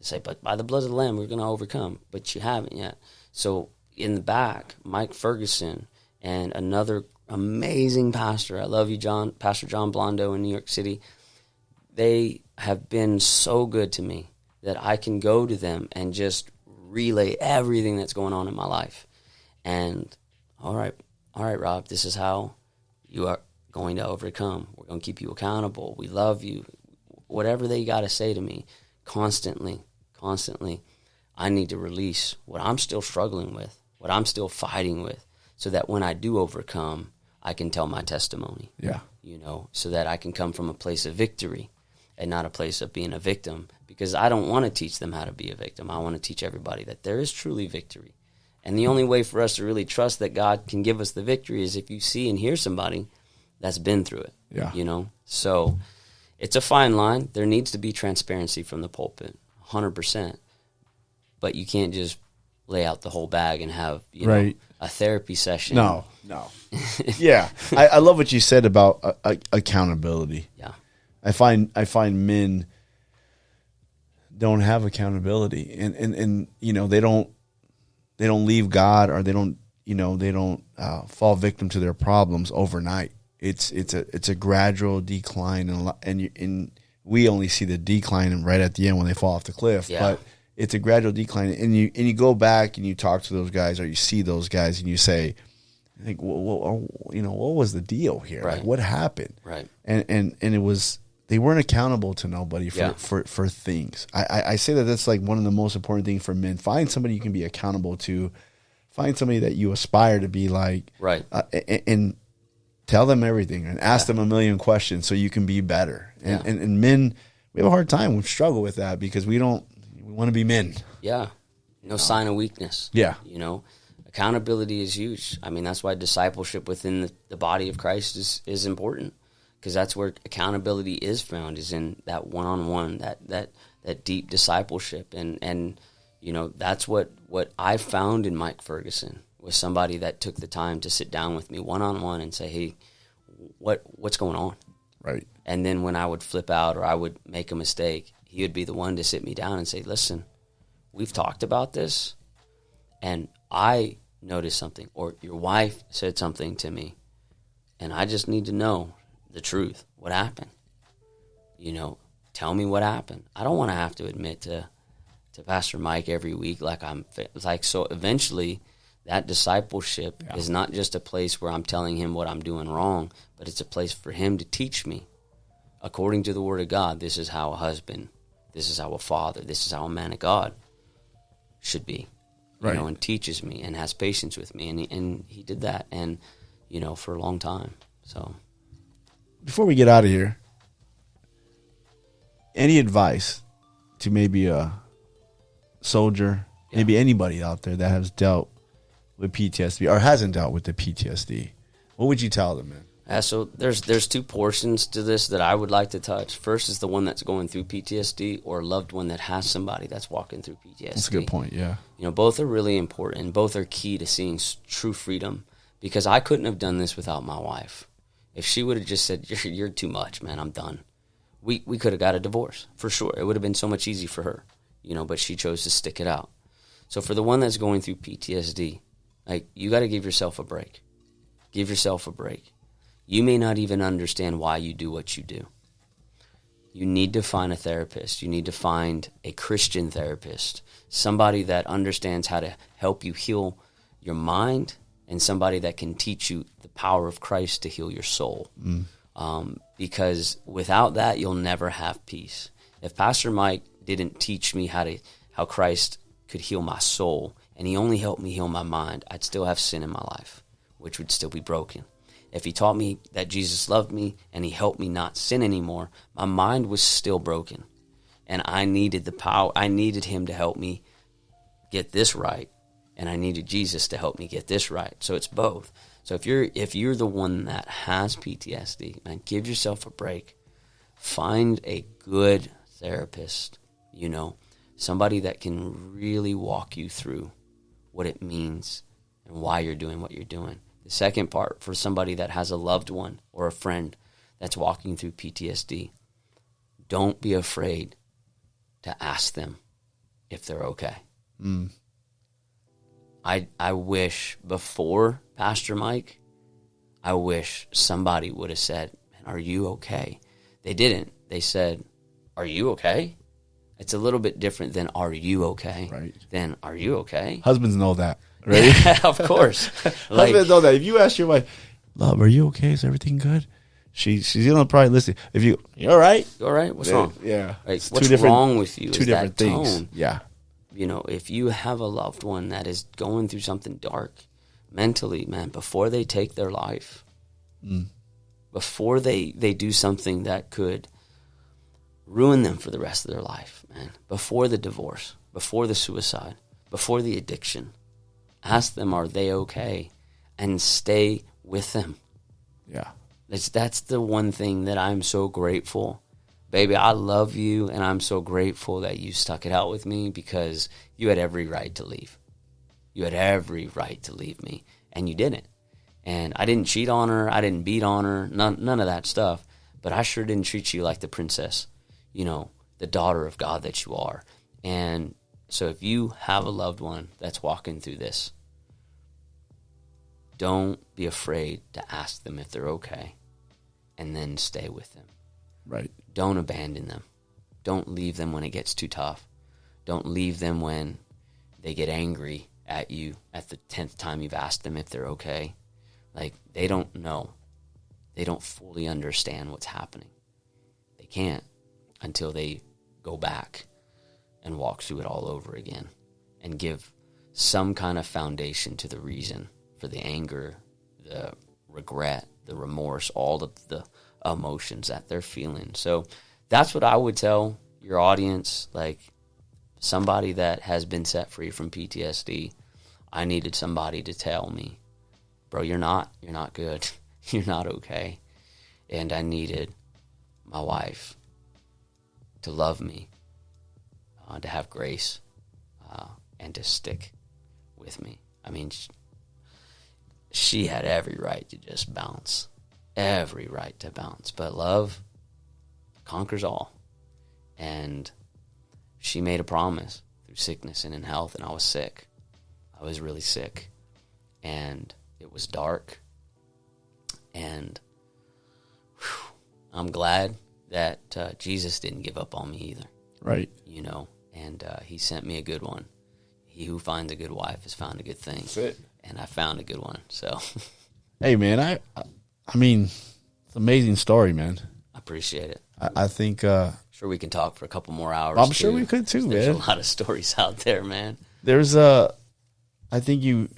say, but by the blood of the Lamb, we're going to overcome. But you haven't yet. So in the back, Mike Ferguson and another amazing pastor, I love you, Pastor John Blondo in New York City, they have been so good to me that I can go to them and just relay everything that's going on in my life. And, all right, Rob, this is how you are going to overcome. We're going to keep you accountable. We love you. Whatever they got to say to me, constantly, I need to release what I'm still struggling with, what I'm still fighting with, so that when I do overcome, I can tell my testimony. Yeah. So that I can come from a place of victory and not a place of being a victim, because I don't want to teach them how to be a victim. I want to teach everybody that there is truly victory. And the only way for us to really trust that God can give us the victory is if you see and hear somebody that's been through it. Yeah. So it's a fine line. There needs to be transparency from the pulpit, 100%. But you can't just lay out the whole bag and have a therapy session. No. Yeah, I love what you said about accountability. Yeah, I find men don't have accountability, and they don't leave God, or they don't fall victim to their problems overnight. it's a gradual decline, and we only see the decline right at the end when they fall off the cliff. Yeah. But it's a gradual decline, and you go back and you talk to those guys, or you see those guys, and you say, like, well, what was the deal here? Right. Like, what happened? Right. And it was, they weren't accountable to nobody for things. I say that's like one of the most important things for men. Find somebody you can be accountable to. Find somebody that you aspire to be like. Right. And tell them everything and ask them a million questions so you can be better. And men, we have a hard time. We struggle with that because we want to be men. Yeah. No sign of weakness. Yeah. Accountability is huge. I mean, that's why discipleship within the body of Christ is important, because that's where accountability is found, is in that one-on-one, that deep discipleship. And that's what I found in Mike Ferguson, was somebody that took the time to sit down with me one-on-one and say, hey, what's going on? Right. And then when I would flip out or I would make a mistake, he would be the one to sit me down and say, listen, we've talked about this, and I noticed something, or your wife said something to me, and I just need to know the truth. What happened? Tell me what happened. I don't want to have to admit to Pastor Mike every week so eventually that discipleship is not just a place where I'm telling him what I'm doing wrong, but it's a place for him to teach me, according to the Word of God, this is how a husband, this is how a father, this is how a man of God should be. Right. And teaches me and has patience with me. And he did that, and, for a long time. So, before we get out of here, any advice to maybe a soldier, maybe anybody out there that has dealt with PTSD or hasn't dealt with the PTSD? What would you tell them, man? So there's two portions to this that I would like to touch. First is the one that's going through PTSD, or a loved one that has somebody that's walking through PTSD. That's a good point, yeah. Both are really important, and both are key to seeing true freedom, because I couldn't have done this without my wife. If she would have just said, you're too much, man, I'm done, we could have got a divorce, for sure. It would have been so much easier for her, but she chose to stick it out. So for the one that's going through PTSD, you got to give yourself a break. Give yourself a break. You may not even understand why you do what you do. You need to find a therapist. You need to find a Christian therapist, somebody that understands how to help you heal your mind, and somebody that can teach you the power of Christ to heal your soul. Because without that, you'll never have peace. If Pastor Mike didn't teach me how Christ could heal my soul, and he only helped me heal my mind, I'd still have sin in my life, which would still be broken. If he taught me that Jesus loved me and he helped me not sin anymore, my mind was still broken. And I needed the power. I needed him to help me get this right, and I needed Jesus to help me get this right. So it's both. So if you're the one that has PTSD, man, give yourself a break. Find a good therapist, somebody that can really walk you through what it means and why you're doing what you're doing. The second part, for somebody that has a loved one or a friend that's walking through PTSD, don't be afraid to ask them if they're okay. I wish before Pastor Mike, I wish somebody would have said, man, are you okay? They didn't. They said, are you okay? It's a little bit different than are you okay? Right. Than are you okay? Husbands know that. Right? Yeah, of course. Husbands know that. If you ask your wife, love, are you okay? Is everything good? She's gonna probably listen. If you all right? You all right? What's wrong? Yeah. What's wrong with you? Two is different that things. Tone. Yeah. If you have a loved one that is going through something dark mentally, man, before they take their life, before they do something that could ruin them for the rest of their life, man, before the divorce, before the suicide, before the addiction, ask them, are they okay? And stay with them. Yeah. That's the one thing that I'm so grateful. Baby, I love you, and I'm so grateful that you stuck it out with me, because you had every right to leave. You had every right to leave me, and you didn't. And I didn't cheat on her. I didn't beat on her. None of that stuff. But I sure didn't treat you like the princess, the daughter of God that you are. And so if you have a loved one that's walking through this, don't be afraid to ask them if they're okay. and then stay with them. Right. Don't abandon them. Don't leave them when it gets too tough. Don't leave them when they get angry at you at the 10th time you've asked them if they're okay. Like, they don't know. They don't fully understand what's happening. They can't until they go back and walk through it all over again and give some kind of foundation to the reason for the anger, the regret, the remorse, all of the emotions that they're feeling. So that's what I would tell your audience, like somebody that has been set free from PTSD. I needed somebody to tell me, bro, you're not good. You're not okay. And I needed my wife to love me, to have grace, and to stick with me. I mean, she had every right to just bounce. Every right to bounce. But love conquers all. And she made a promise through sickness and in health, and I was sick. I was really sick. And it was dark. And I'm glad that Jesus didn't give up on me either. Right. You know, and he sent me a good one. He who finds a good wife has found a good thing. That's it. And I found a good one. So, hey, man, I mean, it's an amazing story, man. I appreciate it. I think. Sure, we can talk for a couple more hours. I'm sure we could too, man. There's a lot of stories out there, man. There's I think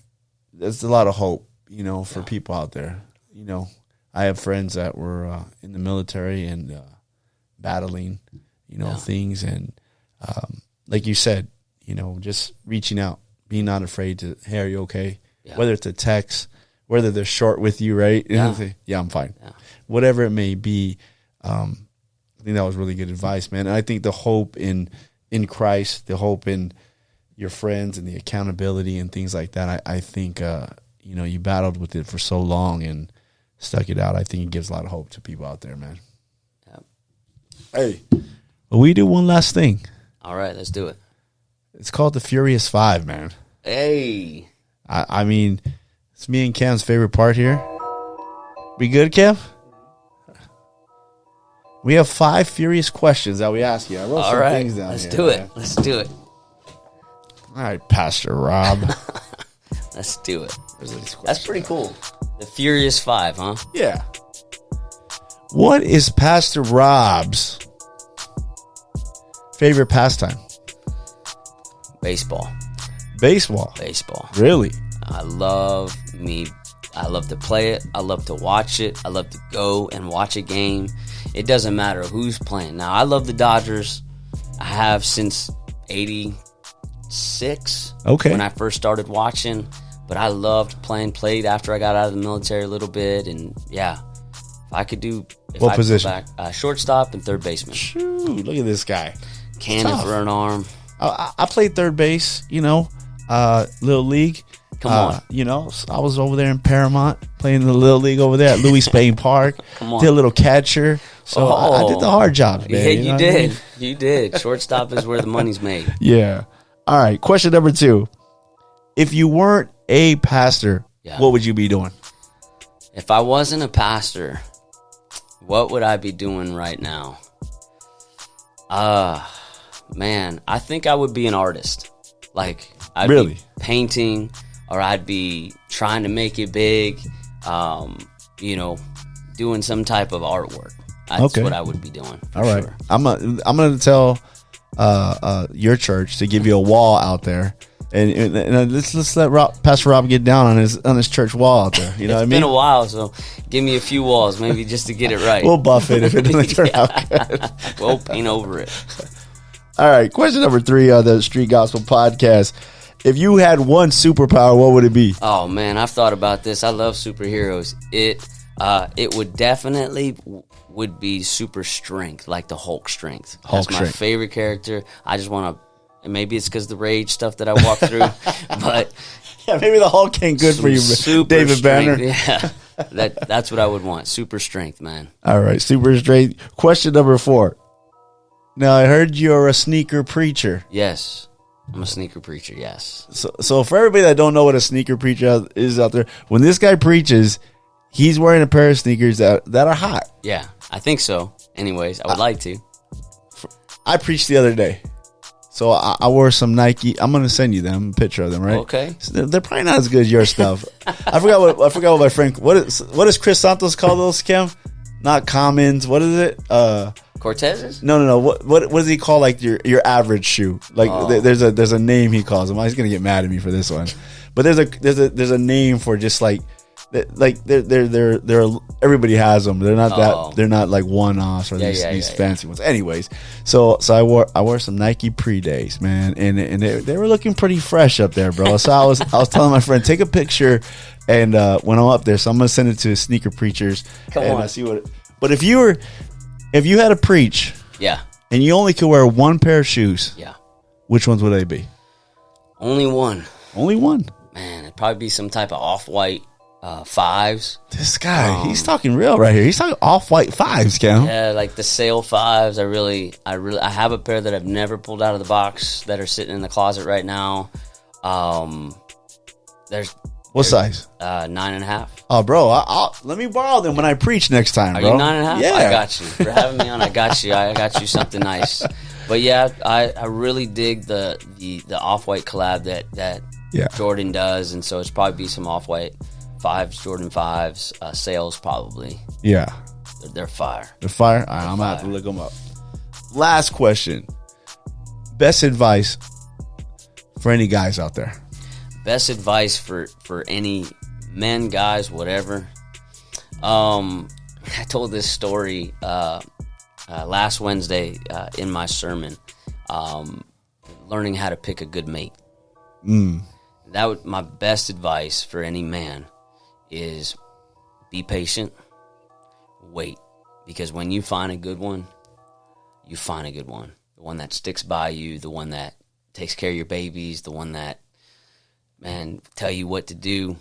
there's a lot of hope, you know, for people out there. You know, I have friends that were in the military and battling, you know, things. And like you said, you know, just reaching out, being not afraid to, hey, are you okay? Yeah. Whether it's a text, whether they're short with you, right? Yeah, yeah, I'm fine. Yeah. Whatever it may be, I think that was really good advice, man. And I think the hope in Christ, the hope in your friends and the accountability and things like that, I think, you know, you battled with it for so long and stuck it out. I think it gives a lot of hope to people out there, man. Yep. Hey, well, we do one last thing. All right, let's do it. It's called the Furious Five, man. Hey. I mean, it's me and Cam's favorite part here. We good, Cam? We have 5 furious questions that we ask you. I wrote some things down let's here. Do it. Man. Let's do it. All right, Pastor Rob. Let's do it. That's pretty cool. The Furious Five, huh? Yeah. What is Pastor Rob's favorite pastime? Baseball. Baseball. Really? I love to play it. I love to watch it. I love to go and watch a game. It doesn't matter who's playing. Now, I love the Dodgers. I have since 86. Okay. When I first started watching. But I loved played after I got out of the military a little bit. And, yeah, if I could do... What position? Back, shortstop and third baseman. Shoot, look at this guy. Cannon for an arm. I played third base, you know, Little League. Come on. You know, I was over there in Paramount playing in the Little League over there at Louis Spain Park. Come on. Did a little catcher. So I did the hard jobs, man. Yeah, you did. I mean? You did. Shortstop is where the money's made. Yeah. All right. Question number 2. If you weren't a pastor, what would you be doing? If I wasn't a pastor, what would I be doing right now? Man, I think I would be an artist. Like, I'd be painting, or I'd be trying to make it big, you know, doing some type of artwork. That's what I would be doing. All right. Sure. I'm going to tell your church to give you a wall out there. And let's let Pastor Rob get down on his church wall out there. You know what I mean? It's been a while, so give me a few walls, maybe just to get it right. We'll buff it if it doesn't turn out good. We'll paint over it. All right, question number 3 on the Street Gospel Podcast. If you had one superpower, what would it be? Oh man, I've thought about this. I love superheroes. It would definitely would be super strength, like the Hulk strength. That's my favorite character. I just want to. And maybe it's because the rage stuff that I walk through, but yeah, maybe the Hulk ain't good for you, David strength. Banner. Yeah, that's what I would want. Super strength, man. All right, super strength. Question number 4. Now I heard you're a sneaker preacher. Yes, I'm a sneaker preacher. Yes. So for everybody that don't know what a sneaker preacher is out there, when this guy preaches, he's wearing a pair of sneakers that are hot. Yeah, I think so. Anyways, I would like to. I preached the other day. So I wore some Nike. I'm gonna send you them, a picture of them, right? Okay. So they're probably not as good as your stuff. I forgot what my friend. What does Chris Santos call those, Kim? Not commons. What is it? Cortezes? No. What does he call like your average shoe? Like there's a name he calls them. He's gonna get mad at me for this one, but there's a name for just like they're everybody has them. They're not they're not like one offs or these fancy ones. Anyways, so I wore some Nike pre-days, man, and they were looking pretty fresh up there, bro. So I was telling my friend, take a picture, and when I'm up there, so I'm gonna send it to Sneaker Preachers. Come on. I see what. But if you had to preach, Yeah. and you only could wear one pair of shoes, Yeah. which ones would they be? Only one. Only one. Man, it'd probably be some type of off-white 5s. This guy, he's talking real right here. He's talking off-white 5s, Cam. Yeah, like the sale 5s. I have a pair that I've never pulled out of the box that are sitting in the closet right now. What size? 9.5. Oh, bro, I'll let me borrow them when I preach next time, Are bro. you 9.5? Yeah. I got you. For having me on, I got you. I got you something nice. But yeah, I really dig the off-white collab that Jordan does, and so it's probably be some off-white 5s, Jordan 5s, sales probably. Yeah. They're fire. They're fire? All right, I'm going to have to look them up. Last question. Best advice for any guys out there? Best advice for any men, guys, whatever. I told this story last Wednesday in my sermon, learning how to pick a good mate. That would my best advice for any man is be patient, wait, because when you find a good one, you find a good one. The one that sticks by you, the one that takes care of your babies, the one that, man, tell you what to do,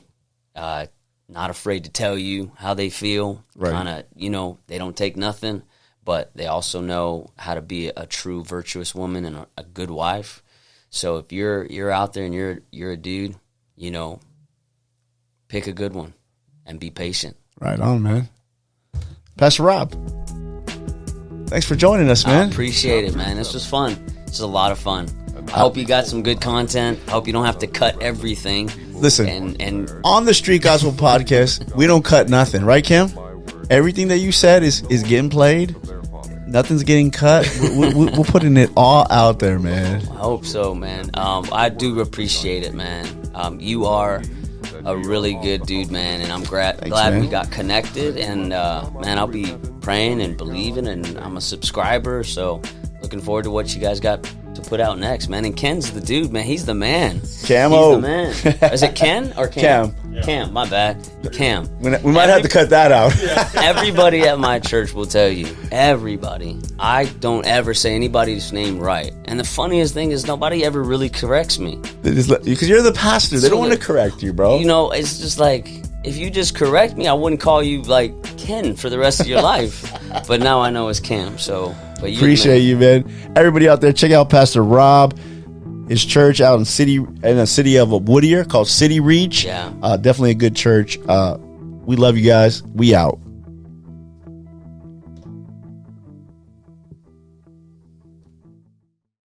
not afraid to tell you how they feel. Right. Kind of, they don't take nothing, but they also know how to be a true virtuous woman and a good wife. So if you're out there and you're a dude, pick a good one and be patient. Right on, man. Pastor Rob, thanks for joining us, man. I appreciate it, man. This was fun. This is a lot of fun. I hope you got some good content. I hope you don't have to cut everything. Listen, and on the Street Gospel Podcast, we don't cut nothing, right, Kim? Everything that you said is getting played. Nothing's getting cut. We're putting it all out there, man. I hope so, man. I do appreciate it, man. You are a really good dude, man, and I'm glad man. we got connected. And man, I'll be praying and believing, and I'm a subscriber, so looking forward to what you guys got to put out next, man. And Ken's the dude, man. He's the man. Camo. He's the man. Is it Ken or Cam? Cam. Cam, my bad. Cam. We might have to cut that out. Everybody at my church will tell you. Everybody. I don't ever say anybody's name right. And the funniest thing is nobody ever really corrects me. Because you're the pastor. They don't want to correct you, bro. It's just like, if you just correct me, I wouldn't call you like Ken for the rest of your life. But now I know it's Cam. So, but you, appreciate you, man. Everybody out there, check out Pastor Rob. His church out in the city of Whittier called City Reach. Yeah. Definitely a good church. We love you guys. We out.